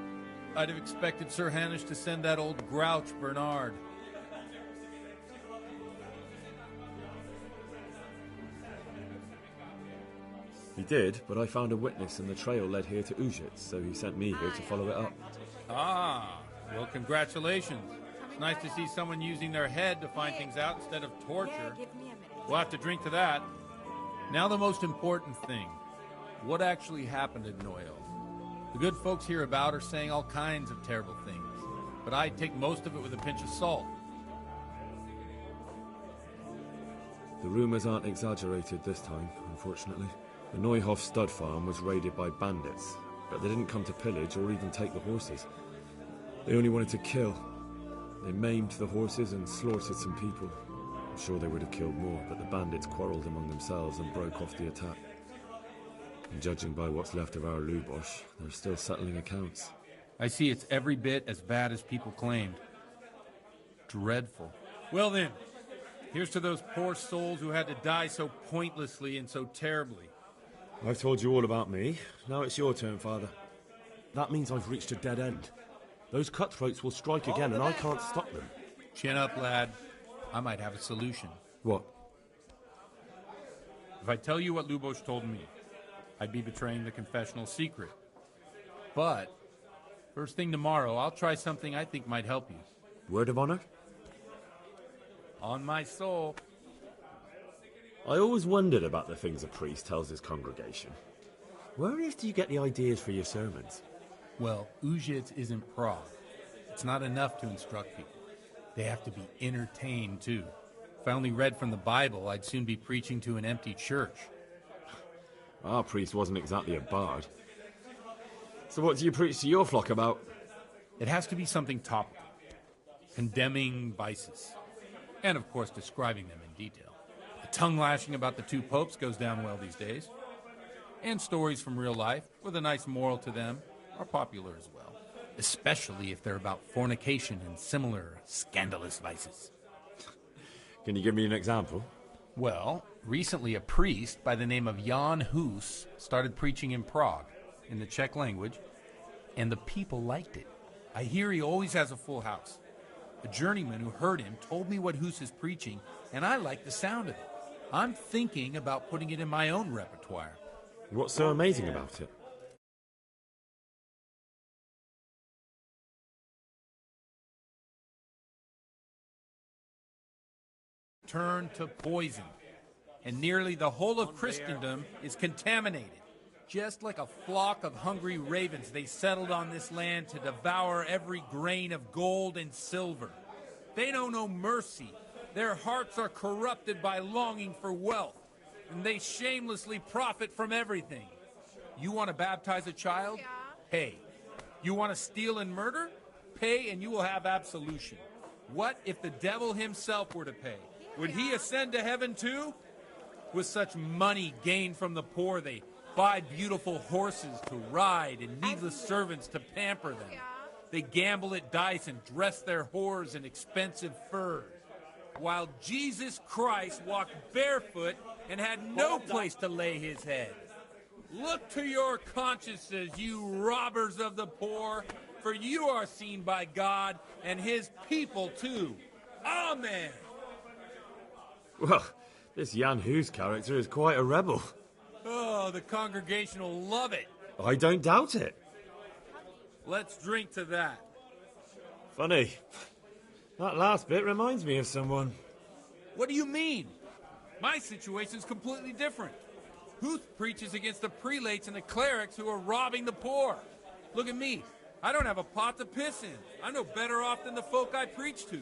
I'd have expected Sir Hanush to send that old grouch, Bernard. He did, but I found a witness and the trail led here to Ujitz, so he sent me here to follow it up. Ah, well, congratulations. It's nice to see someone using their head to find things out instead of torture. We'll have to drink to that. Now the most important thing. What actually happened at Noyle? The good folks hereabout are saying all kinds of terrible things, but I take most of it with a pinch of salt. The rumours aren't exaggerated this time, unfortunately. The Neuhof stud farm was raided by bandits, but they didn't come to pillage or even take the horses. They only wanted to kill. They maimed the horses and slaughtered some people. I'm sure they would have killed more, but the bandits quarrelled among themselves and broke off the attack. And judging by what's left of our Lubosh, they're still settling accounts. I see it's every bit as bad as people claimed. Dreadful. Well then, here's to those poor souls who had to die so pointlessly and so terribly. I've told you all about me. Now it's your turn, Father. That means I've reached a dead end. Those cutthroats will strike again and I can't stop them. Chin up, lad. I might have a solution. What? If I tell you what Lubos told me, I'd be betraying the confessional secret. But, first thing tomorrow, I'll try something I think might help you. Word of honor? On my soul. I always wondered about the things a priest tells his congregation. Where on earth do you get the ideas for your sermons? Well, Uzhitz isn't Prague. It's not enough to instruct people. They have to be entertained, too. If I only read from the Bible, I'd soon be preaching to an empty church. Our priest wasn't exactly a bard. So what do you preach to your flock about? It has to be something topical. Condemning vices. And, of course, describing them in detail. The tongue-lashing about the two popes goes down well these days. And stories from real life, with a nice moral to them, are popular as well. Especially if they're about fornication and similar scandalous vices. Can you give me an example? Well, recently a priest by the name of Jan Hus started preaching in Prague, in the Czech language, and the people liked it. I hear he always has a full house. A journeyman who heard him told me what Hus is preaching, and I like the sound of it. I'm thinking about putting it in my own repertoire. What's so amazing about it? Turned to poison, and nearly the whole of Christendom is contaminated. Just like a flock of hungry ravens, they settled on this land to devour every grain of gold and silver. They know no mercy. Their hearts are corrupted by longing for wealth, and they shamelessly profit from everything. You want to baptize a child? Pay. You want to steal and murder? Pay and you will have absolution. What if the devil himself were to pay? Would he ascend to heaven too? With such money gained from the poor, they buy beautiful horses to ride and needless servants to pamper them. They gamble at dice and dress their whores in expensive furs. While Jesus Christ walked barefoot and had no place to lay his head. Look to your consciences, you robbers of the poor, for you are seen by God and his people too. Amen. Well, this Jan Hus character is quite a rebel. Oh, the congregation will love it. I don't doubt it. Let's drink to that. Funny. That last bit reminds me of someone. What do you mean? My situation's completely different. Huth preaches against the prelates and the clerics who are robbing the poor. Look at me. I don't have a pot to piss in. I'm no better off than the folk I preach to.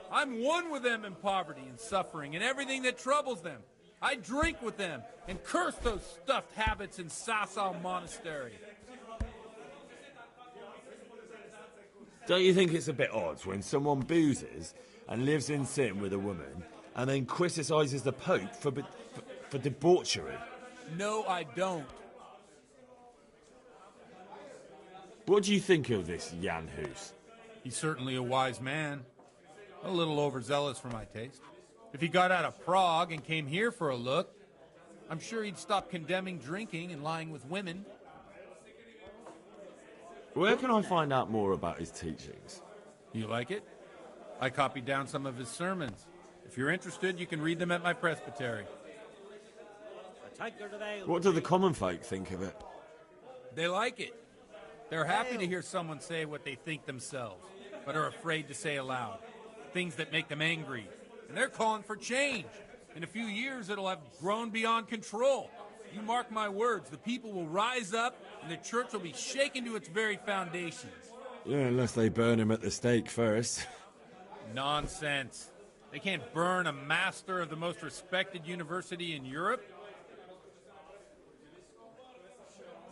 I'm one with them in poverty and suffering and everything that troubles them. I drink with them and curse those stuffed habits in Sasau Monastery. Don't you think it's a bit odd when someone boozes and lives in sin with a woman and then criticises the Pope for debauchery? No, I don't. What do you think of this Jan Hus? He's certainly a wise man. A little overzealous for my taste. If he got out of Prague and came here for a look, I'm sure he'd stop condemning drinking and lying with women. Where can I find out more about his teachings? You like it? I copied down some of his sermons. If you're interested, you can read them at my presbytery. What do the common folk think of it? They like it. They're happy to hear someone say what they think themselves, but are afraid to say aloud. Things that make them angry. And they're calling for change. In a few years, it'll have grown beyond control. You mark my words, the people will rise up, and the church will be shaken to its very foundations. Yeah, unless they burn him at the stake first. Nonsense. They can't burn a master of the most respected university in Europe.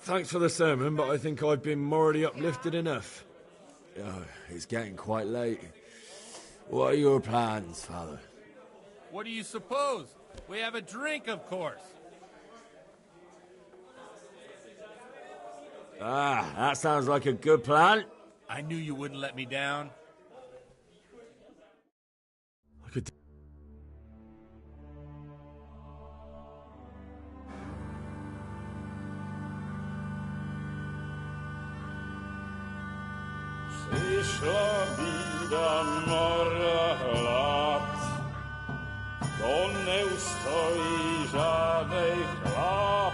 Thanks for the sermon, but I think I've been morally uplifted enough. Oh, it's getting quite late. What are your plans, Father? What do you suppose? We have a drink, of course. Ah, that sounds like a good plan. I knew you wouldn't let me down. I could... Przyszła bida mora stoi żadnej chlap.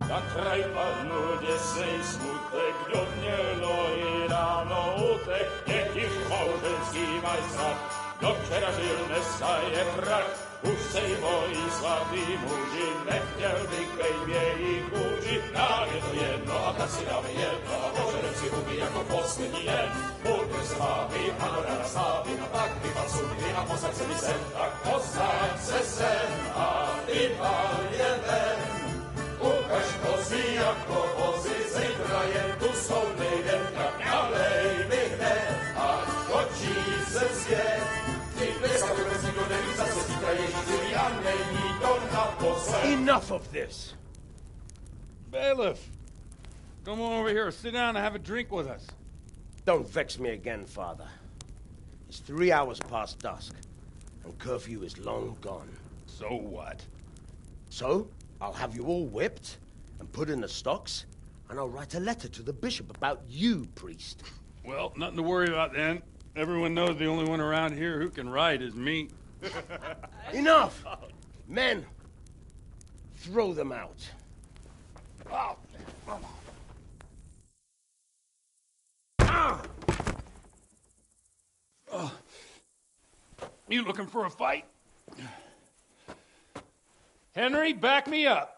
Na kraj padł dziesięć smutek, wiodnielo i rano utek, jakiś małżeński majstrat, do wczera żylne staje prach. Už sej mojí svatý muži, nechtěl bych kejmě jich kůži. Nám je to jedno a tak si dáme jedno a požerem si huby jako poslední den. Budeme se bavit, ano ráda slávy, a tak vypal sumky a posaď se mi sem, tak posaď se sem a vypal je ven. Ukaž kozy jako vozy, zítra je tu soudnej den, tak nalej mi hned a točí se svět. Enough of this! Bailiff! Come on over here, sit down and have a drink with us. Don't vex me again, Father. It's 3 hours past dusk, and curfew is long gone. So what? So, I'll have you all whipped, and put in the stocks, and I'll write a letter to the bishop about you, priest. Well, nothing to worry about then. Everyone knows the only one around here who can write is me. Enough! Men, throw them out. Ah! You looking for a fight? Henry, back me up.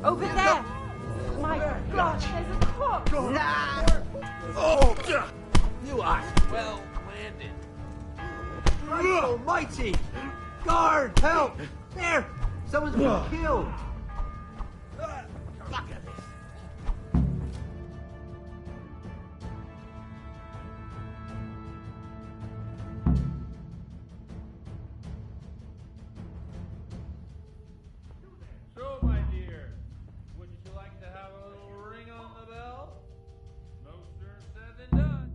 Over there! My gosh, there's a crook! Oh! You are well landed. Christ almighty! Guard! Help! There! Someone's been killed! Look at this. So, my dear, wouldn't you like to have a little ring on the bell? No sooner said than done.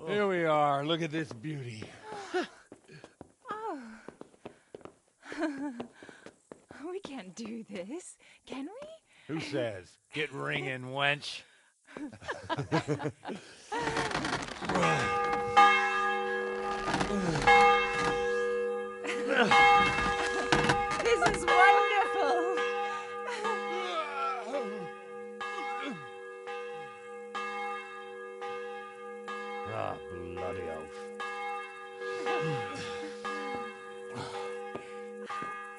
Here we are. Look at this beauty. Oh. We can't do this, can we? Who says? Get ringing, wench. This is wonderful. Ah, bloody oath.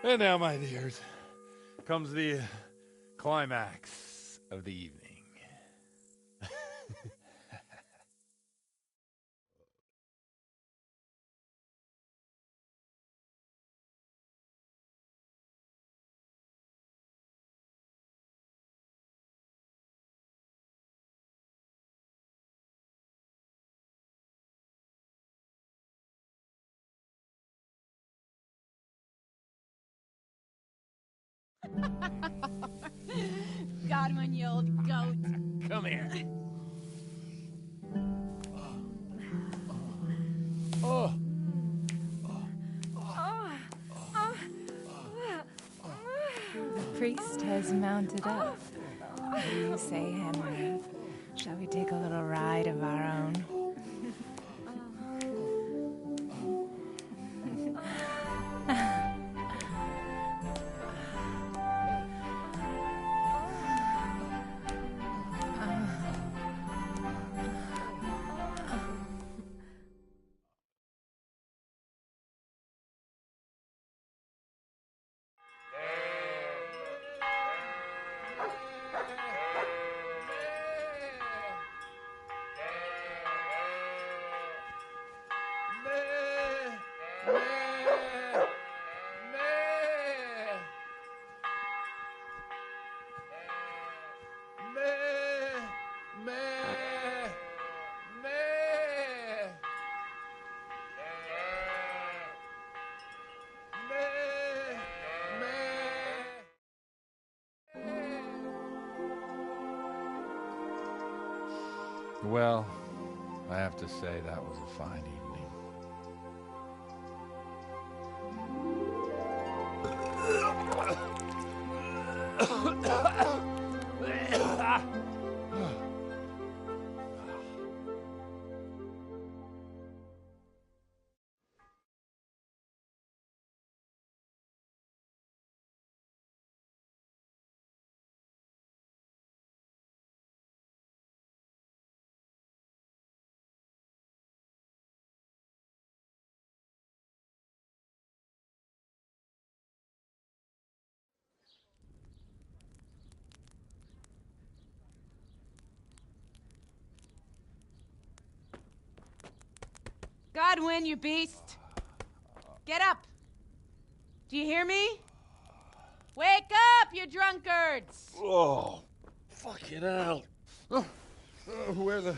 And now, my dears, comes the climax of the evening. Godwin, you old goat. Come here. Oh. The priest has mounted up. What do you say, Henry? Shall we take a little ride of our own? Well, I have to say that was a fine evening. Godwin, you beast! Get up! Do you hear me? Wake up, you drunkards! Oh, fucking hell. Where the...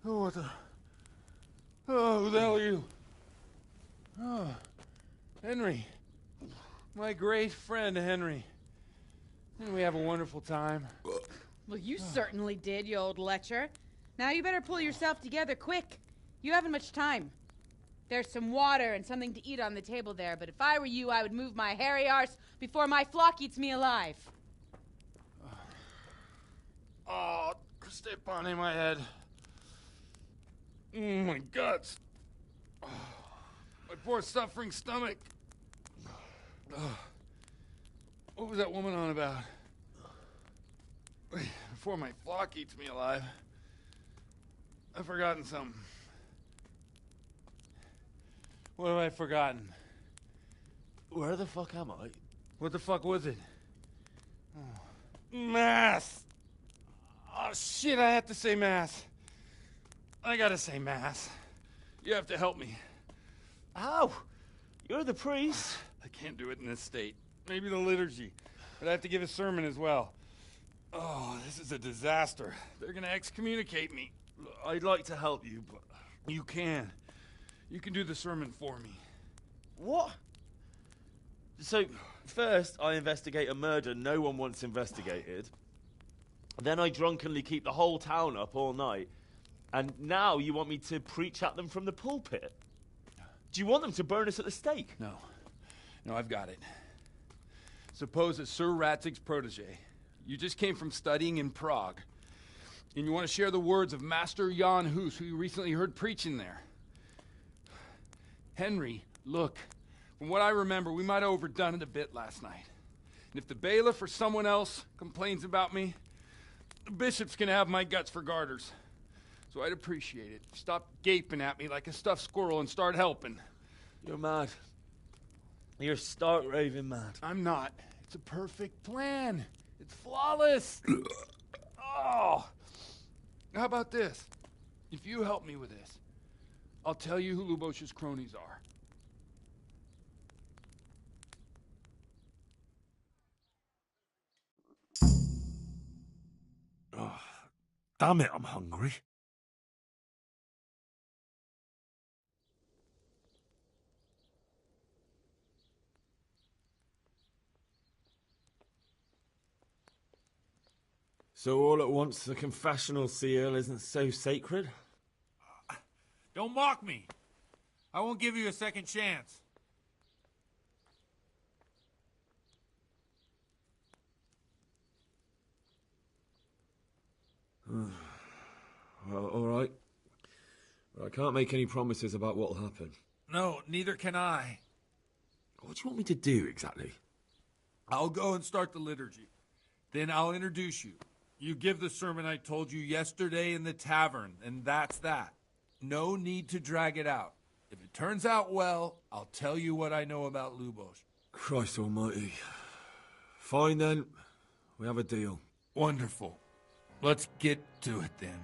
Oh, what the... Oh, who the hell are you? Oh, Henry. My great friend, Henry. Didn't we have a wonderful time? Well, you certainly did, you old lecher. Now you better pull yourself together quick. You haven't much time. There's some water and something to eat on the table there, but if I were you, I would move my hairy arse before my flock eats me alive. Oh, step on in my head. My guts. Oh, my poor suffering stomach. Oh, what was that woman on about? Before my flock eats me alive. I've forgotten something. What have I forgotten? Where the fuck am I? What the fuck was it? Oh. Mass! Oh, shit, I have to say mass. I gotta say mass. You have to help me. How? You're the priest. I can't do it in this state. Maybe the liturgy. But I have to give a sermon as well. Oh, this is a disaster. They're gonna excommunicate me. I'd like to help you, but... You can. You can do the sermon for me. What? So, first I investigate a murder no one wants investigated. Then I drunkenly keep the whole town up all night. And now you want me to preach at them from the pulpit? Do you want them to burn us at the stake? No. No, I've got it. Suppose that Sir Ratzig's protege. You just came from studying in Prague. And you want to share the words of Master Jan Hus, who you recently heard preaching there. Henry, look, from what I remember, we might have overdone it a bit last night. And if the bailiff or someone else complains about me, the bishop's gonna have my guts for garters. so I'd appreciate it. Stop gaping at me like a stuffed squirrel and start helping. You're mad. You're stark raving mad. I'm not. It's a perfect plan. It's flawless. Oh. How about this? If you help me with this, I'll tell you who Lubosh's cronies are. Oh, damn it, I'm hungry. So all at once the confessional seal isn't so sacred? Don't mock me. I won't give you a second chance. Well, all right. But I can't make any promises about what'll happen. No, neither can I. What do you want me to do exactly? I'll go and start the liturgy. Then I'll introduce you. You give the sermon I told you yesterday in the tavern, and that's that. No need to drag it out. If it turns out well, I'll tell you what I know about Lubosh. Christ almighty. Fine then. We have a deal. Wonderful. Let's get to it then.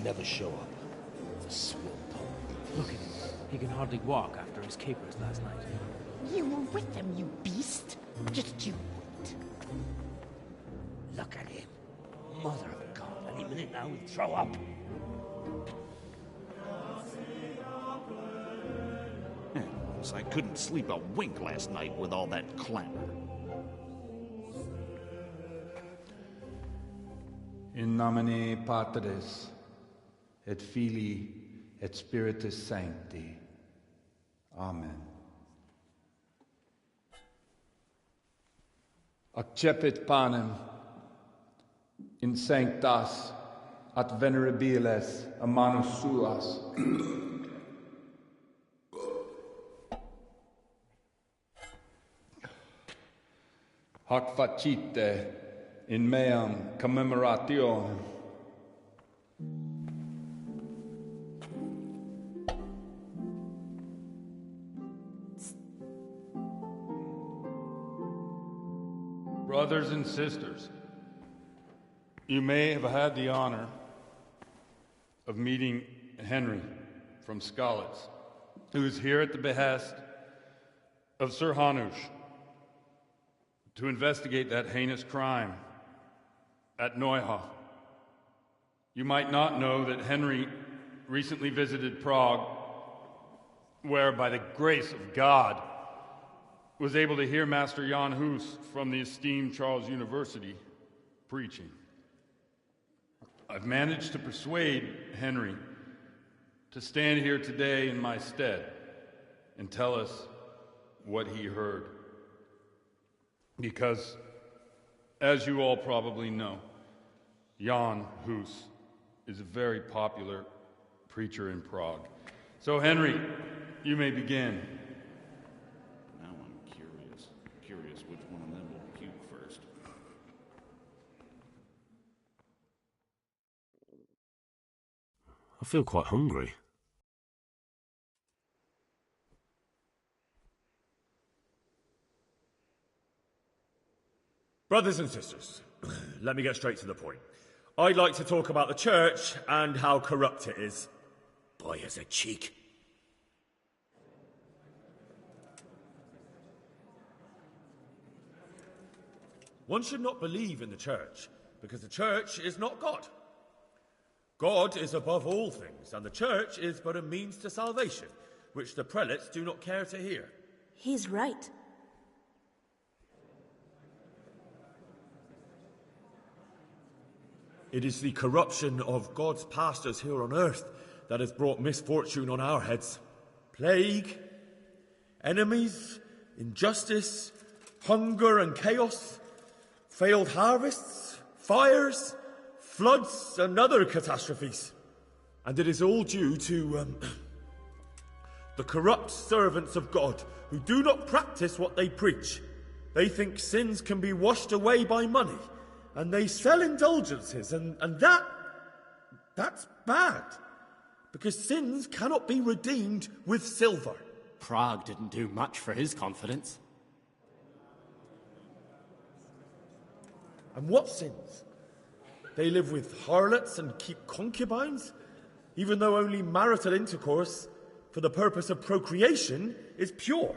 Never show up. The swamp. Look at him. He can hardly walk after his capers last night. You were with them, you beast. Just you wait. Look at him. Mother of God, any minute now he'll throw up. I couldn't sleep a wink last night with all that clamor. In nomine Patris, et Filii, et Spiritus Sancti. Amen. Accepit panem in sanctas at venerabiles a manus suas. Hac facite in meam commemorationem. Brothers and sisters, you may have had the honor of meeting Henry from Skalitz, who is here at the behest of Sir Hanush to investigate that heinous crime at Neuhof. You might not know that Henry recently visited Prague, where, by the grace of God, was able to hear Master Jan Hus from the esteemed Charles University preaching. I've managed to persuade Henry to stand here today in my stead and tell us what he heard. Because, as you all probably know, Jan Hus is a very popular preacher in Prague. So, Henry, you may begin. Now I'm curious which one of them will puke first. I feel quite hungry. Brothers and sisters, let me get straight to the point. I'd like to talk about the church and how corrupt it is. Boy has a cheek. One should not believe in the church, because the church is not God. God is above all things, and the church is but a means to salvation, which the prelates do not care to hear. He's right. It is the corruption of God's pastors here on earth that has brought misfortune on our heads. Plague, enemies, injustice, hunger and chaos, failed harvests, fires, floods and other catastrophes. And it is all due to the corrupt servants of God who do not practice what they preach. They think sins can be washed away by money, and they sell indulgences, and that's bad, because sins cannot be redeemed with silver. Prague didn't do much for his confidence. And what sins? They live with harlots and keep concubines, even though only marital intercourse for the purpose of procreation is pure.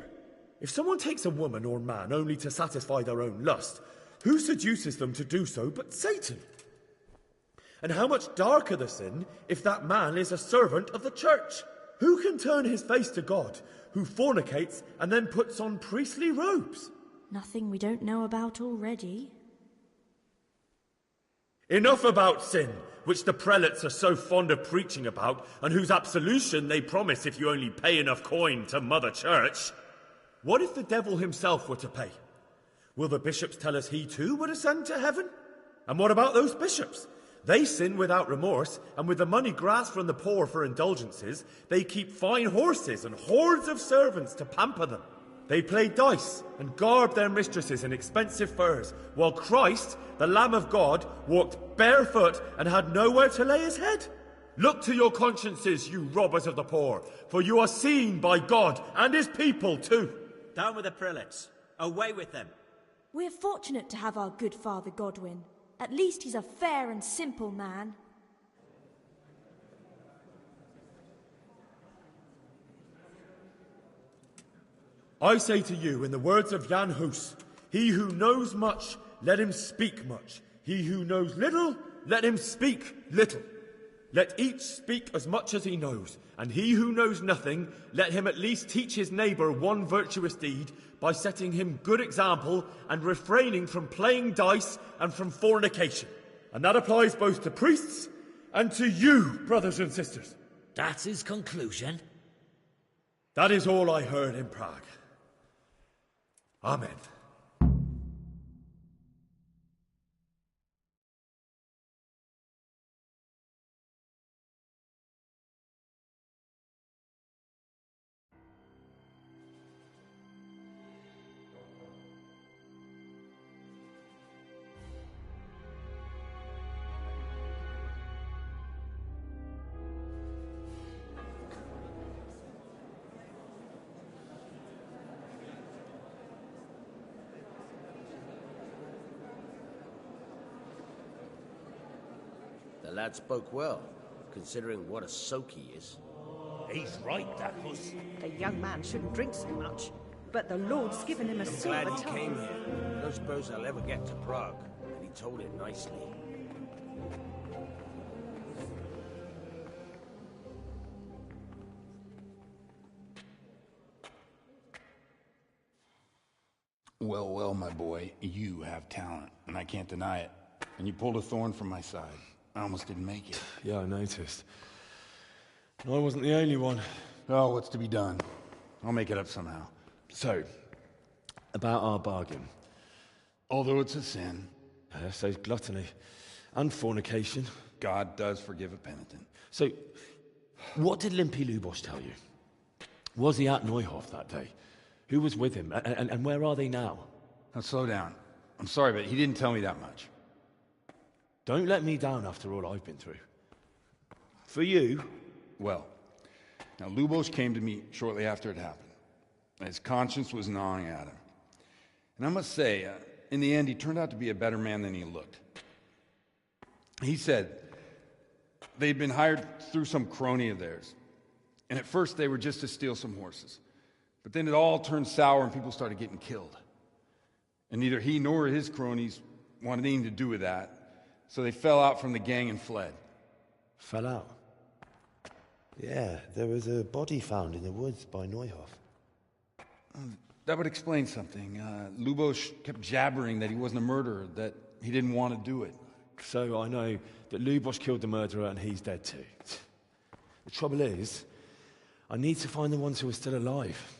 If someone takes a woman or man only to satisfy their own lust, who seduces them to do so but Satan? And how much darker the sin if that man is a servant of the church? Who can turn his face to God, who fornicates and then puts on priestly robes? Nothing we don't know about already. Enough about sin, which the prelates are so fond of preaching about, and whose absolution they promise if you only pay enough coin to Mother Church. What if the devil himself were to pay? Will the bishops tell us he too would ascend to heaven? And what about those bishops? They sin without remorse, and with the money grasped from the poor for indulgences, they keep fine horses and hordes of servants to pamper them. They play dice and garb their mistresses in expensive furs, while Christ, the Lamb of God, walked barefoot and had nowhere to lay his head. Look to your consciences, you robbers of the poor, for you are seen by God and his people too. Down with the prelates. Away with them. We're fortunate to have our good Father Godwin. At least he's a fair and simple man. I say to you, in the words of Jan Hus, he who knows much, let him speak much. He who knows little, let him speak little. Let each speak as much as he knows, and he who knows nothing, let him at least teach his neighbour one virtuous deed by setting him good example and refraining from playing dice and from fornication. And that applies both to priests and to you, brothers and sisters. That's his conclusion? That is all I heard in Prague. Amen. The lad spoke well, considering what a soak he is. He's right, that Hus. The young man shouldn't drink so much, but the Lord's given him a I'm silver glad he tongue. came here. I don't suppose I'll ever get to Prague, and he told it nicely. Well, well, my boy, you have talent, and I can't deny it. And you pulled a thorn from my side. I almost didn't make it. Yeah, I noticed. And I wasn't the only one. Oh, what's to be done? I'll make it up somehow. So, about our bargain. Although it's a sin. So's gluttony. And fornication. God does forgive a penitent. So, what did Limpy Lubosh tell you? Was he at Neuhof that day? Who was with him? And where are they now? Now, slow down. I'm sorry, but he didn't tell me that much. Don't let me down after all I've been through. For you... Well, now Lubosh came to me shortly after it happened. His conscience was gnawing at him. And I must say, in the end, he turned out to be a better man than he looked. He said they'd been hired through some crony of theirs. And at first they were just to steal some horses. But then it all turned sour and people started getting killed. And neither he nor his cronies wanted anything to do with that, so they fell out from the gang and fled. Fell out? Yeah, there was a body found in the woods by Neuhoff. That would explain something. Lubos kept jabbering that he wasn't a murderer, that he didn't want to do it. So I know that Lubos killed the murderer and he's dead too. The trouble is, I need to find the ones who are still alive.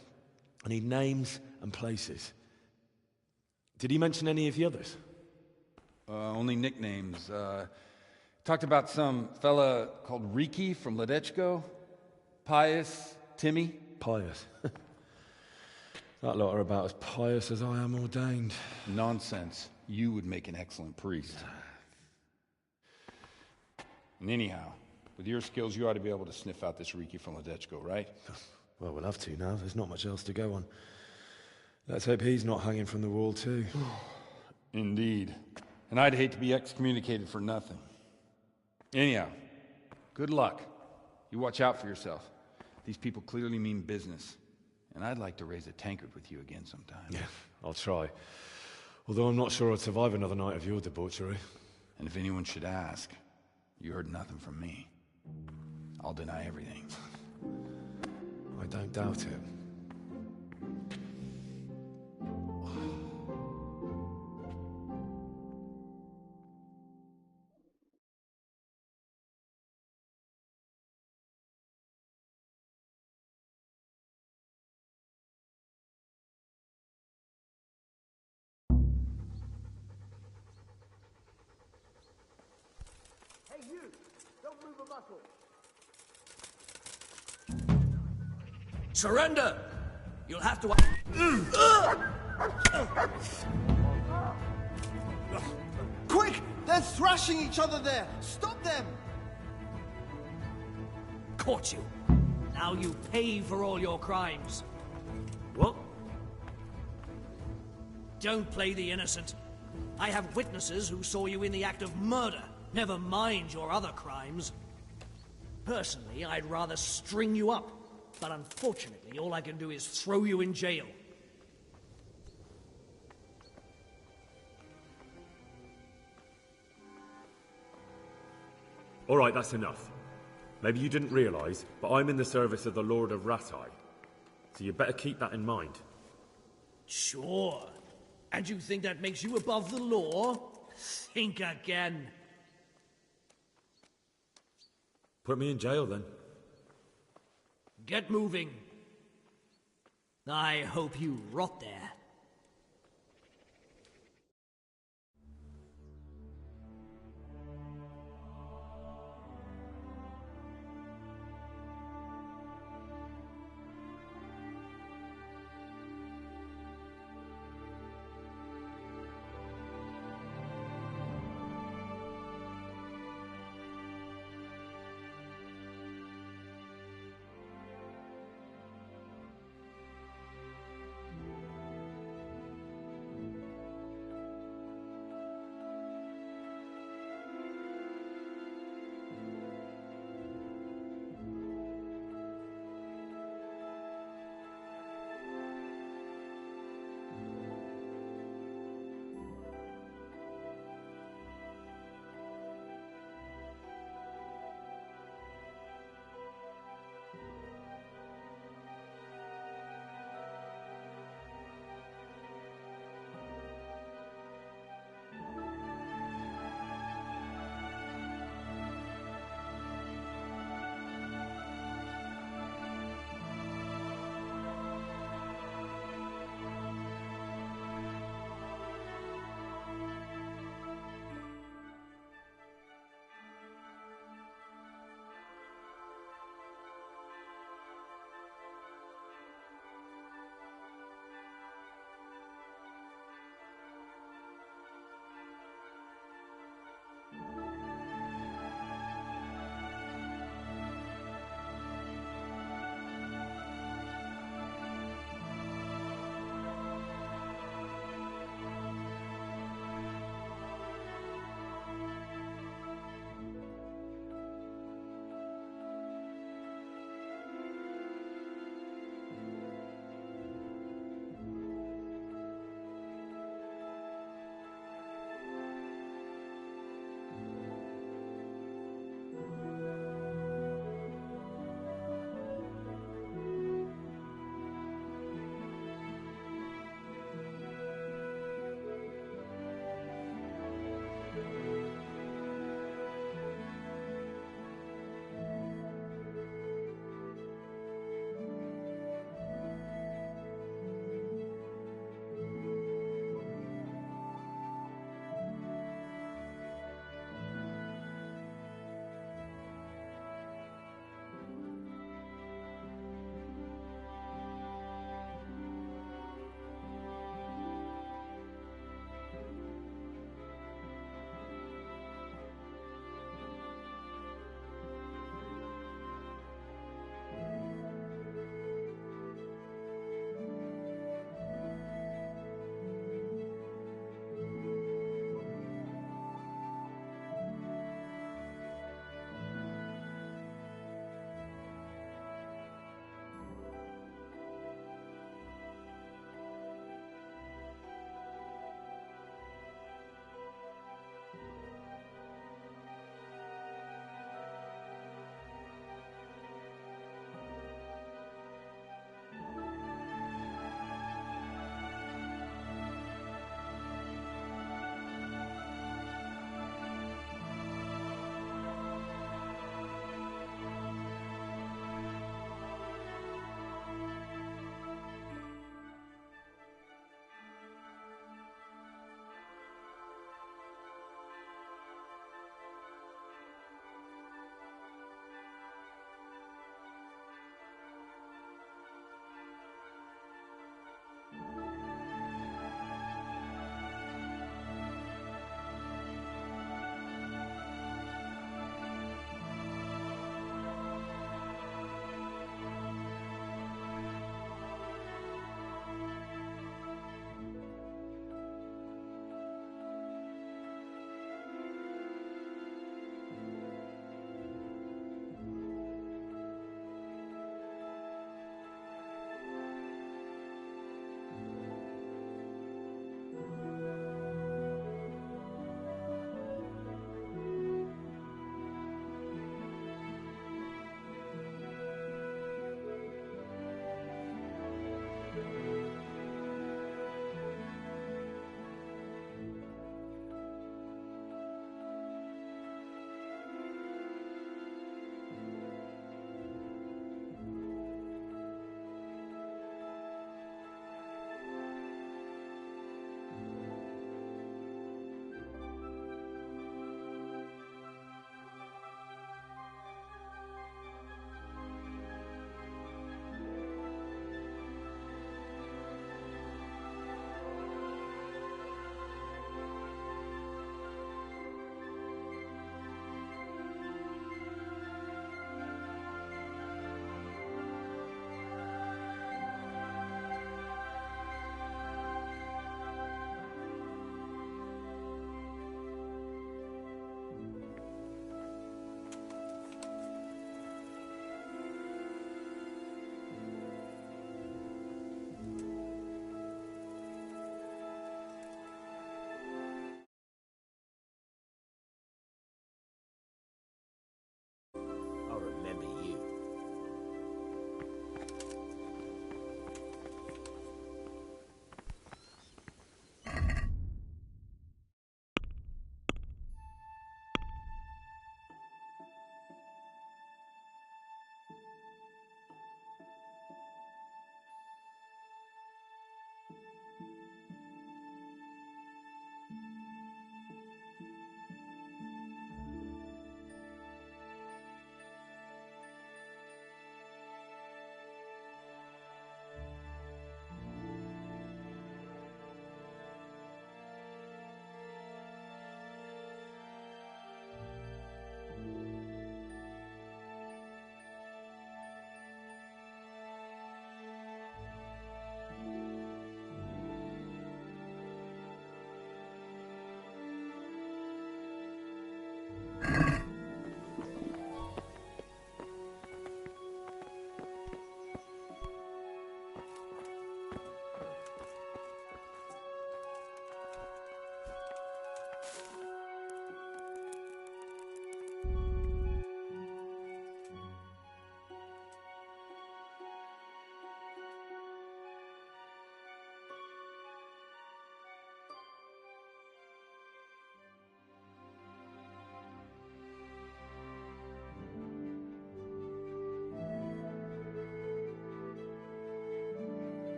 I need names and places. Did he mention any of the others? Only nicknames. Talked about some fella called Riki from Ledechko, Pius, Timmy. Pius. That lot are about as pious as I am ordained. Nonsense. You would make an excellent priest. And anyhow, with your skills, you ought to be able to sniff out this Riki from Ledechko, right? Well, we'll have to now. There's not much else to go on. Let's hope he's not hanging from the wall too. Indeed. And I'd hate to be excommunicated for nothing. Anyhow, good luck. You watch out for yourself. These people clearly mean business. And I'd like to raise a tankard with you again sometime. Yeah, I'll try. Although I'm not sure I'd survive another night of your debauchery. And if anyone should ask, you heard nothing from me. I'll deny everything. I don't doubt it. Hey, you! Don't move a muscle! Surrender! You'll have to... Quick! They're thrashing each other there! Stop them! Caught you. Now you pay for all your crimes. What? Don't play the innocent. I have witnesses who saw you in the act of murder. Never mind your other crimes. Personally, I'd rather string you up. But unfortunately, all I can do is throw you in jail. All right, that's enough. Maybe you didn't realize, but I'm in the service of the Lord of Rattay. So you better keep that in mind. Sure. And you think that makes you above the law? Think again. Put me in jail, then. Get moving. I hope you rot there.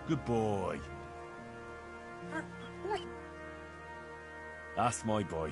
Good boy. That's my boy.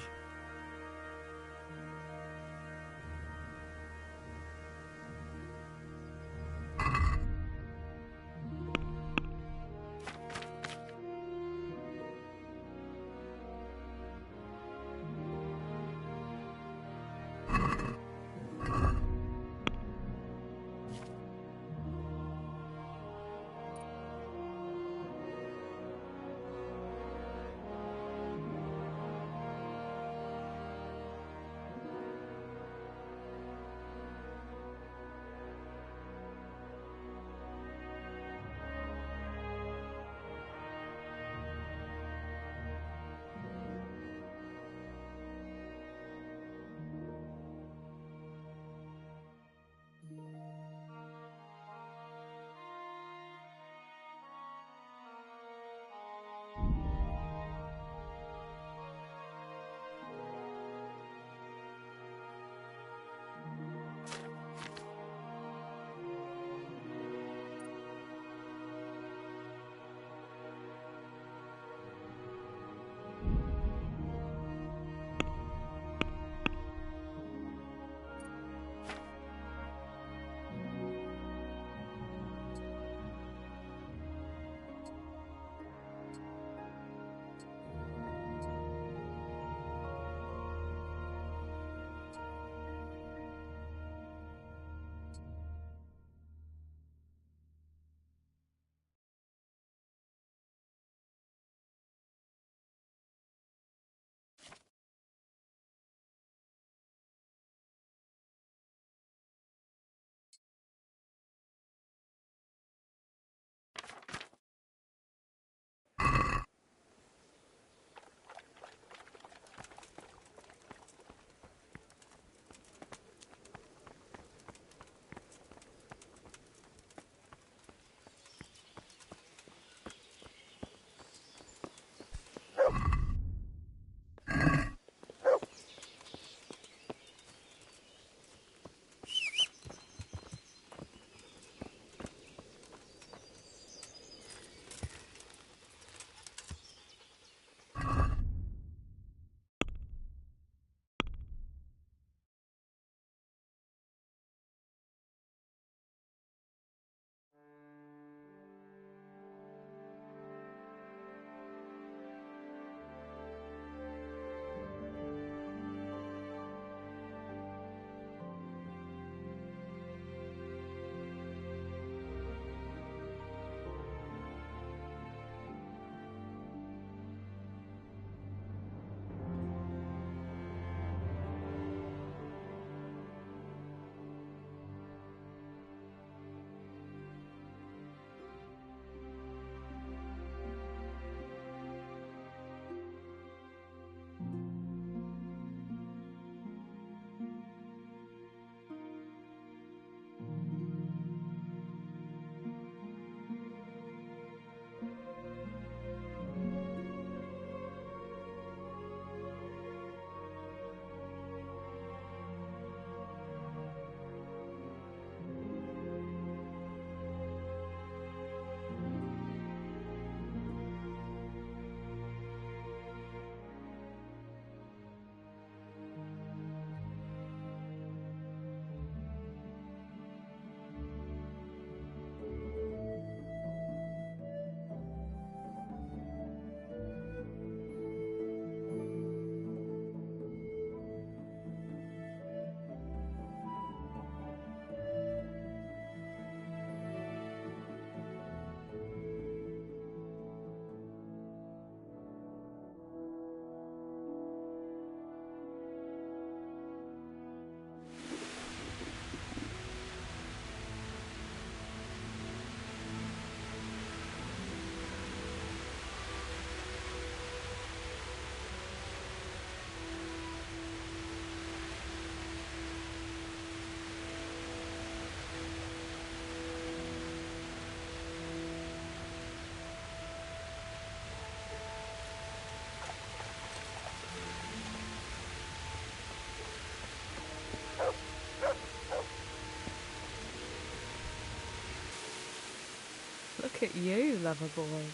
Look at you, lover boy.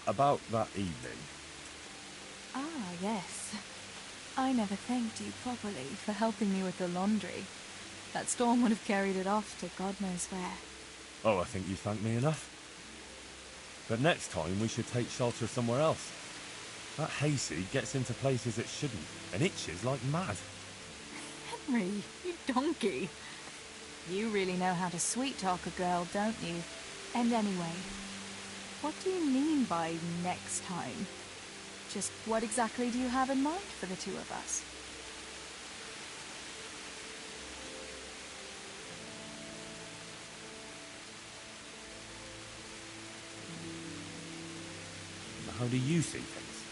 About that evening. Ah, yes. I never thanked you properly for helping me with the laundry. That storm would have carried it off to God knows where. Oh, I think you thanked me enough. But next time we should take shelter somewhere else. That hayseed gets into places it shouldn't, and itches like mad. Henry, you donkey. You really know how to sweet-talk a girl, don't you? And anyway, what do you mean by next time? Just what exactly do you have in mind for the two of us? How do you see things?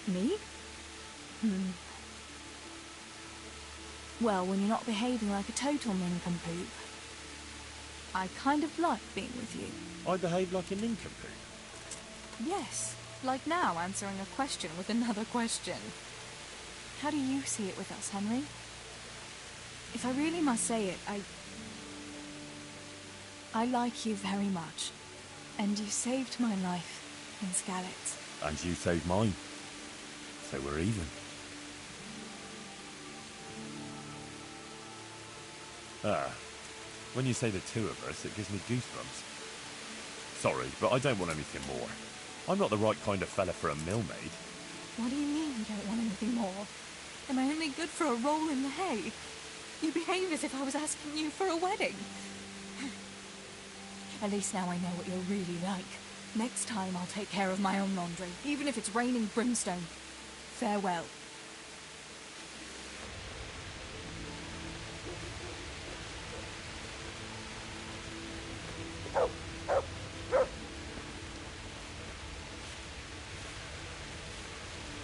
Me? Well, when you're not behaving like a total nincompoop. I kind of like being with you. I behave like a nincompoop? Yes, like now answering a question with another question. How do you see it with us, Henry? If I really must say it, I like you very much. And you saved my life in Skalitz. And you saved mine. So we're even. When you say the two of us, it gives me goosebumps. Sorry, but I don't want anything more. I'm not the right kind of fella for a millmaid. What do you mean you don't want anything more? Am I only good for a roll in the hay? You behave as if I was asking you for a wedding. At least now I know what you're really like. Next time I'll take care of my own laundry, even if it's raining brimstone. Farewell.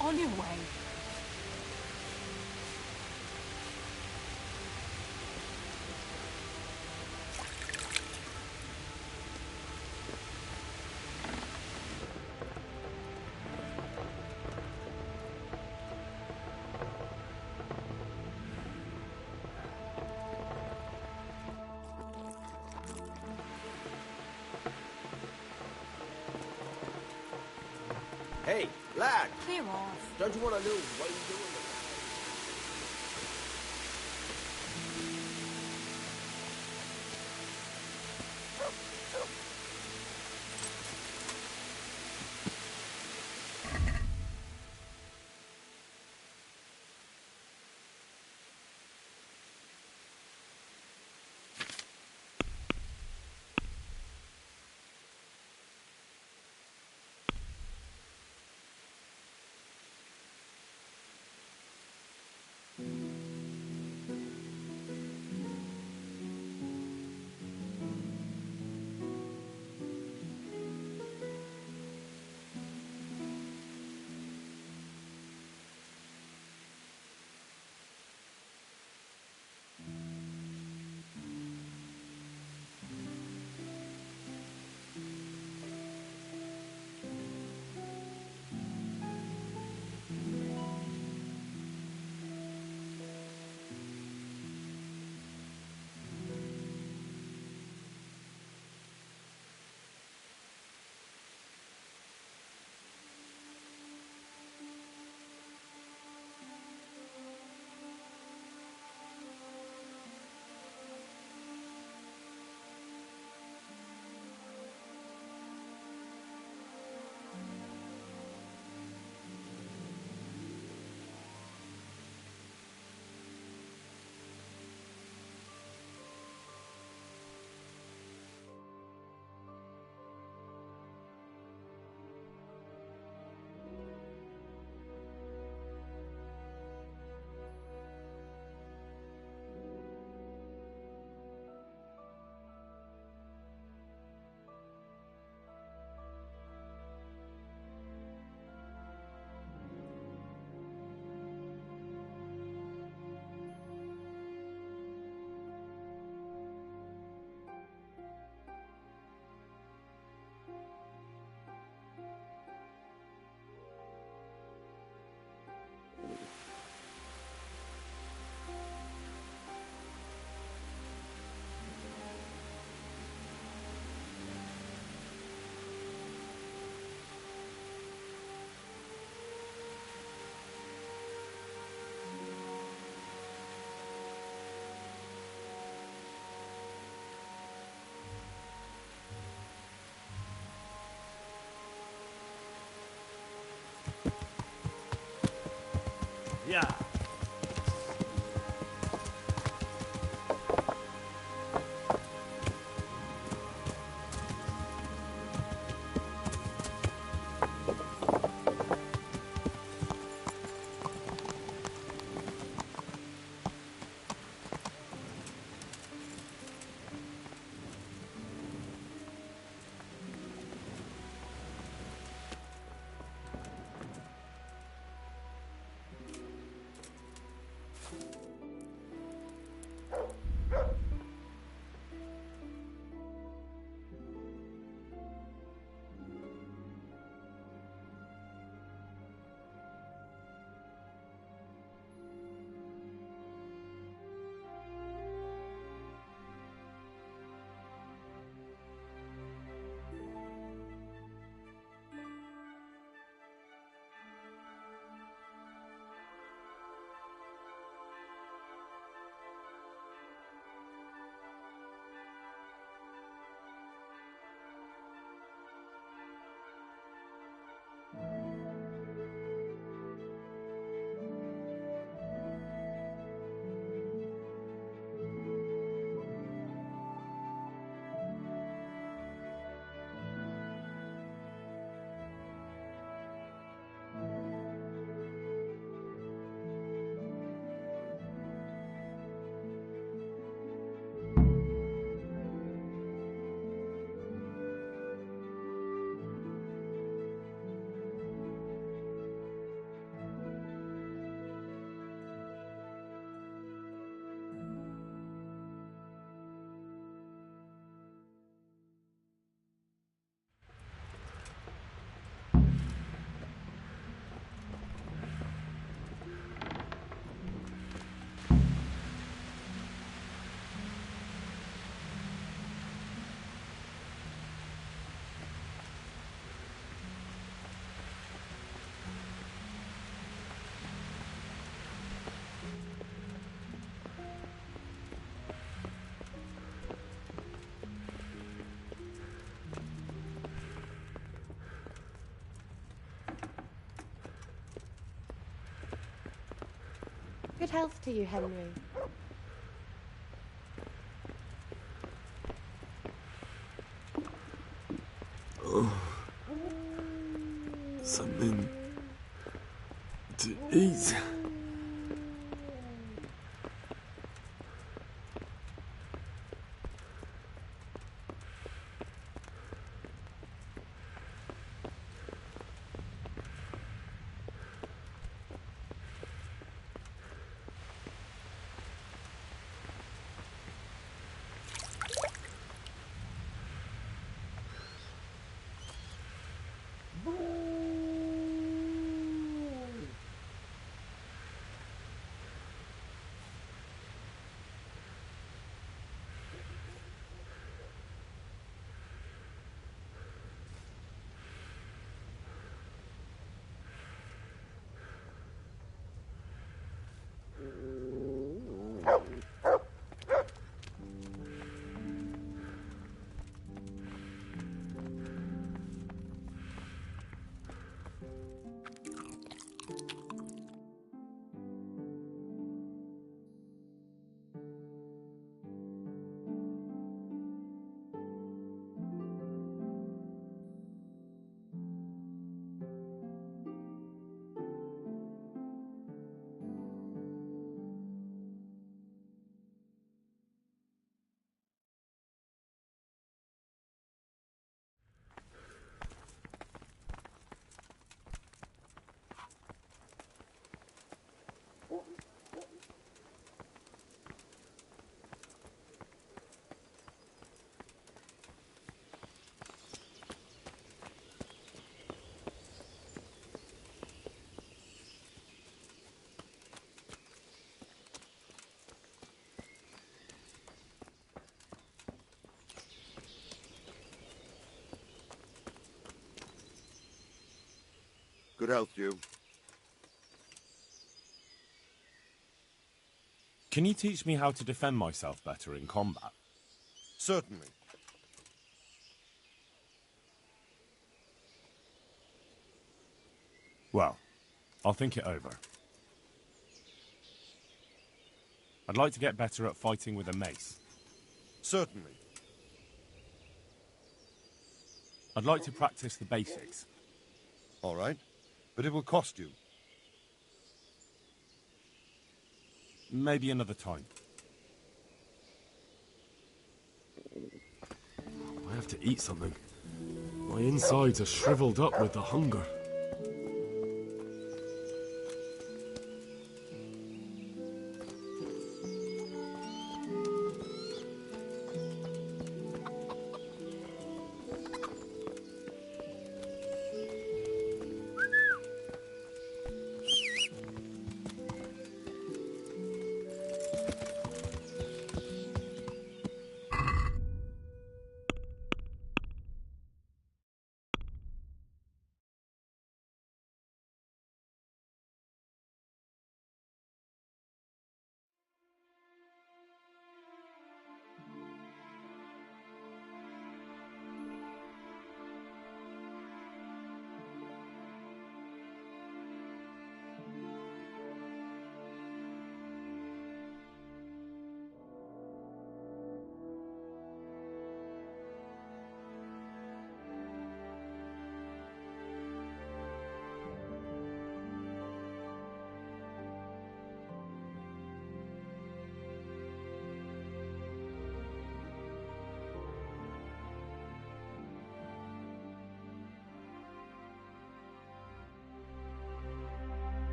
On your way. Hey, lad! Clear off. Don't you want to know what are you doing? Yeah. Good health to you, Henry. Oh, something to eat. Good health to you. Can you teach me how to defend myself better in combat? Certainly. Well, I'll think it over. I'd like to get better at fighting with a mace. Certainly. I'd like to practice the basics. All right, but it will cost you. Maybe another time. I have to eat something. My insides are shriveled up with the hunger.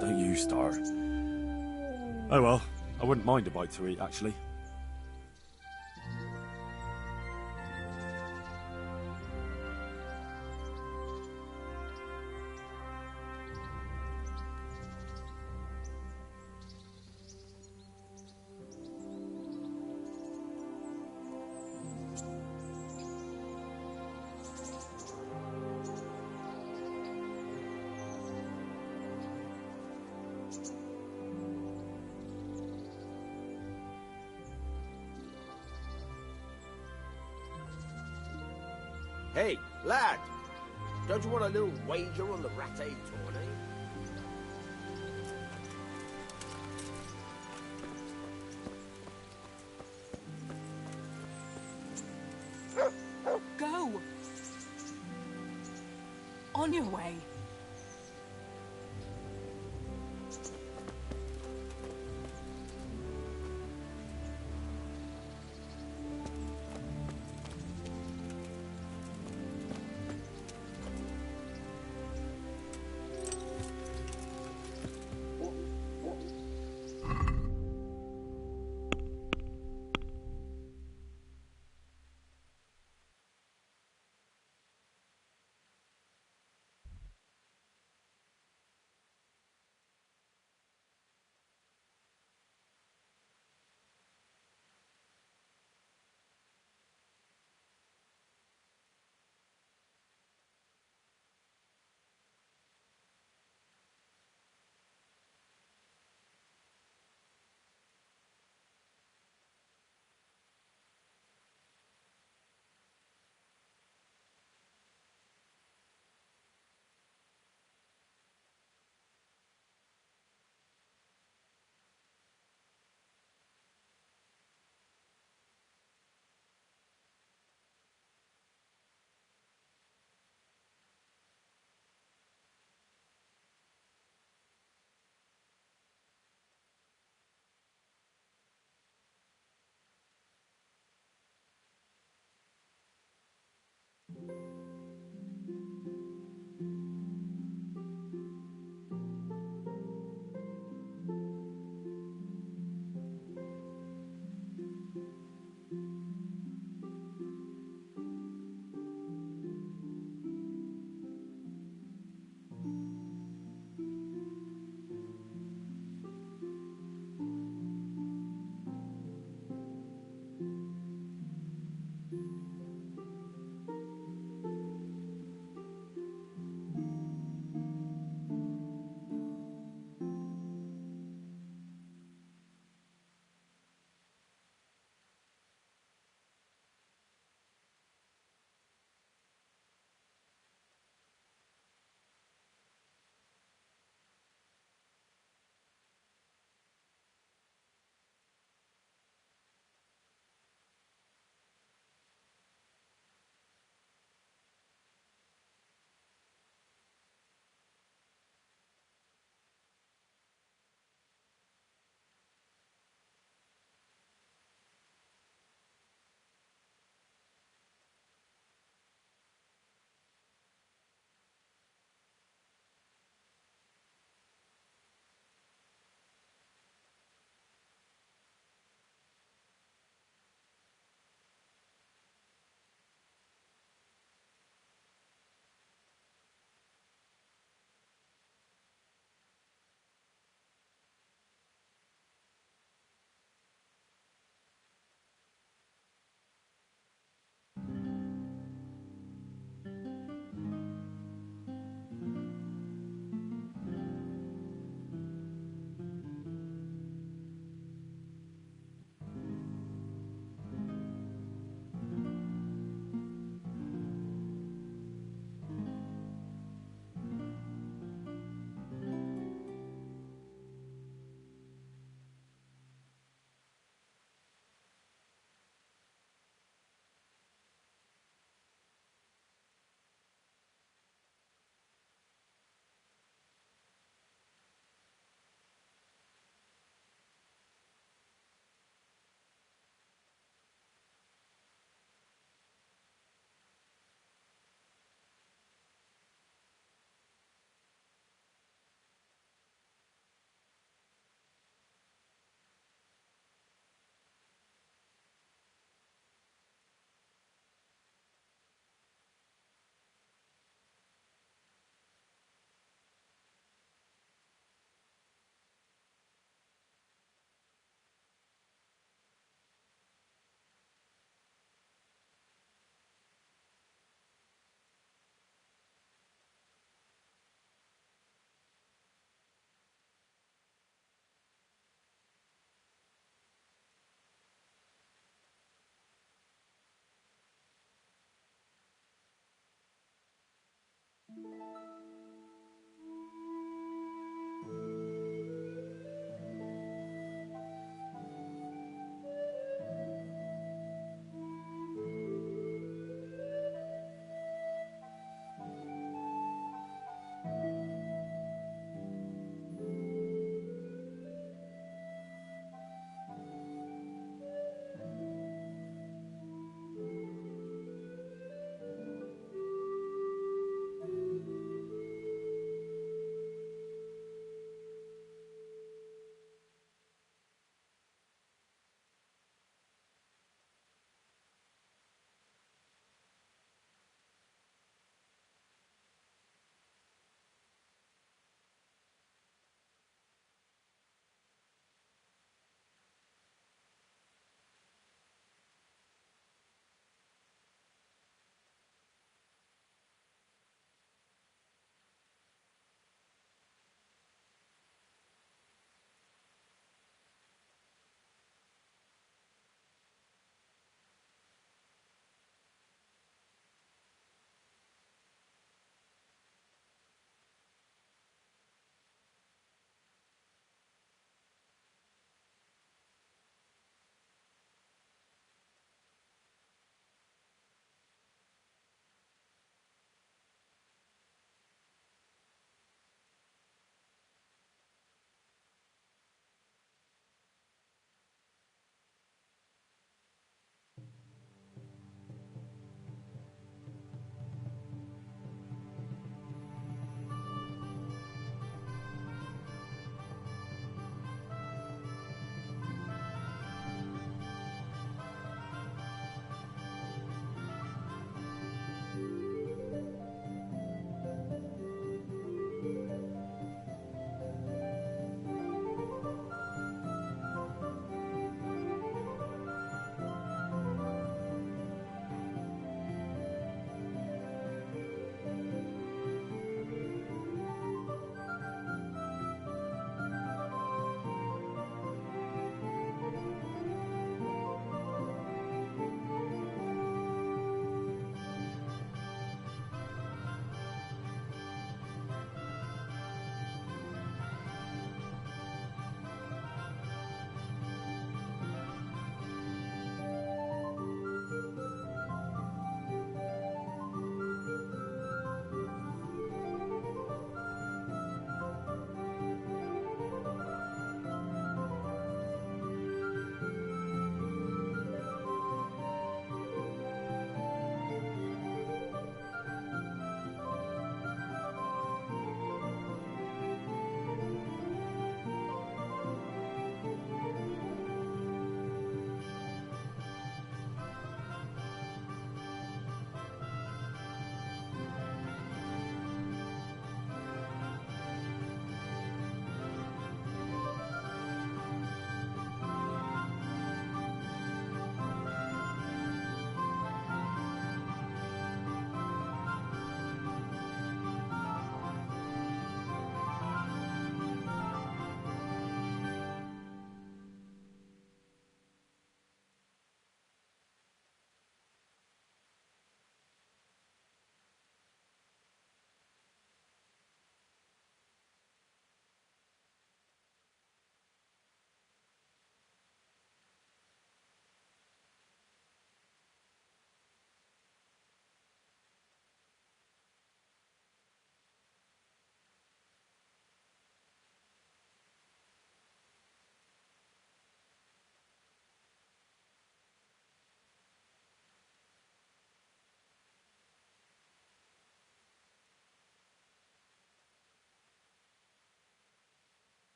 Don't you start. Oh well, I wouldn't mind a bite to eat, actually. Hey, lad! Don't you want a little wager on the Rattay tourney? Go! On your way.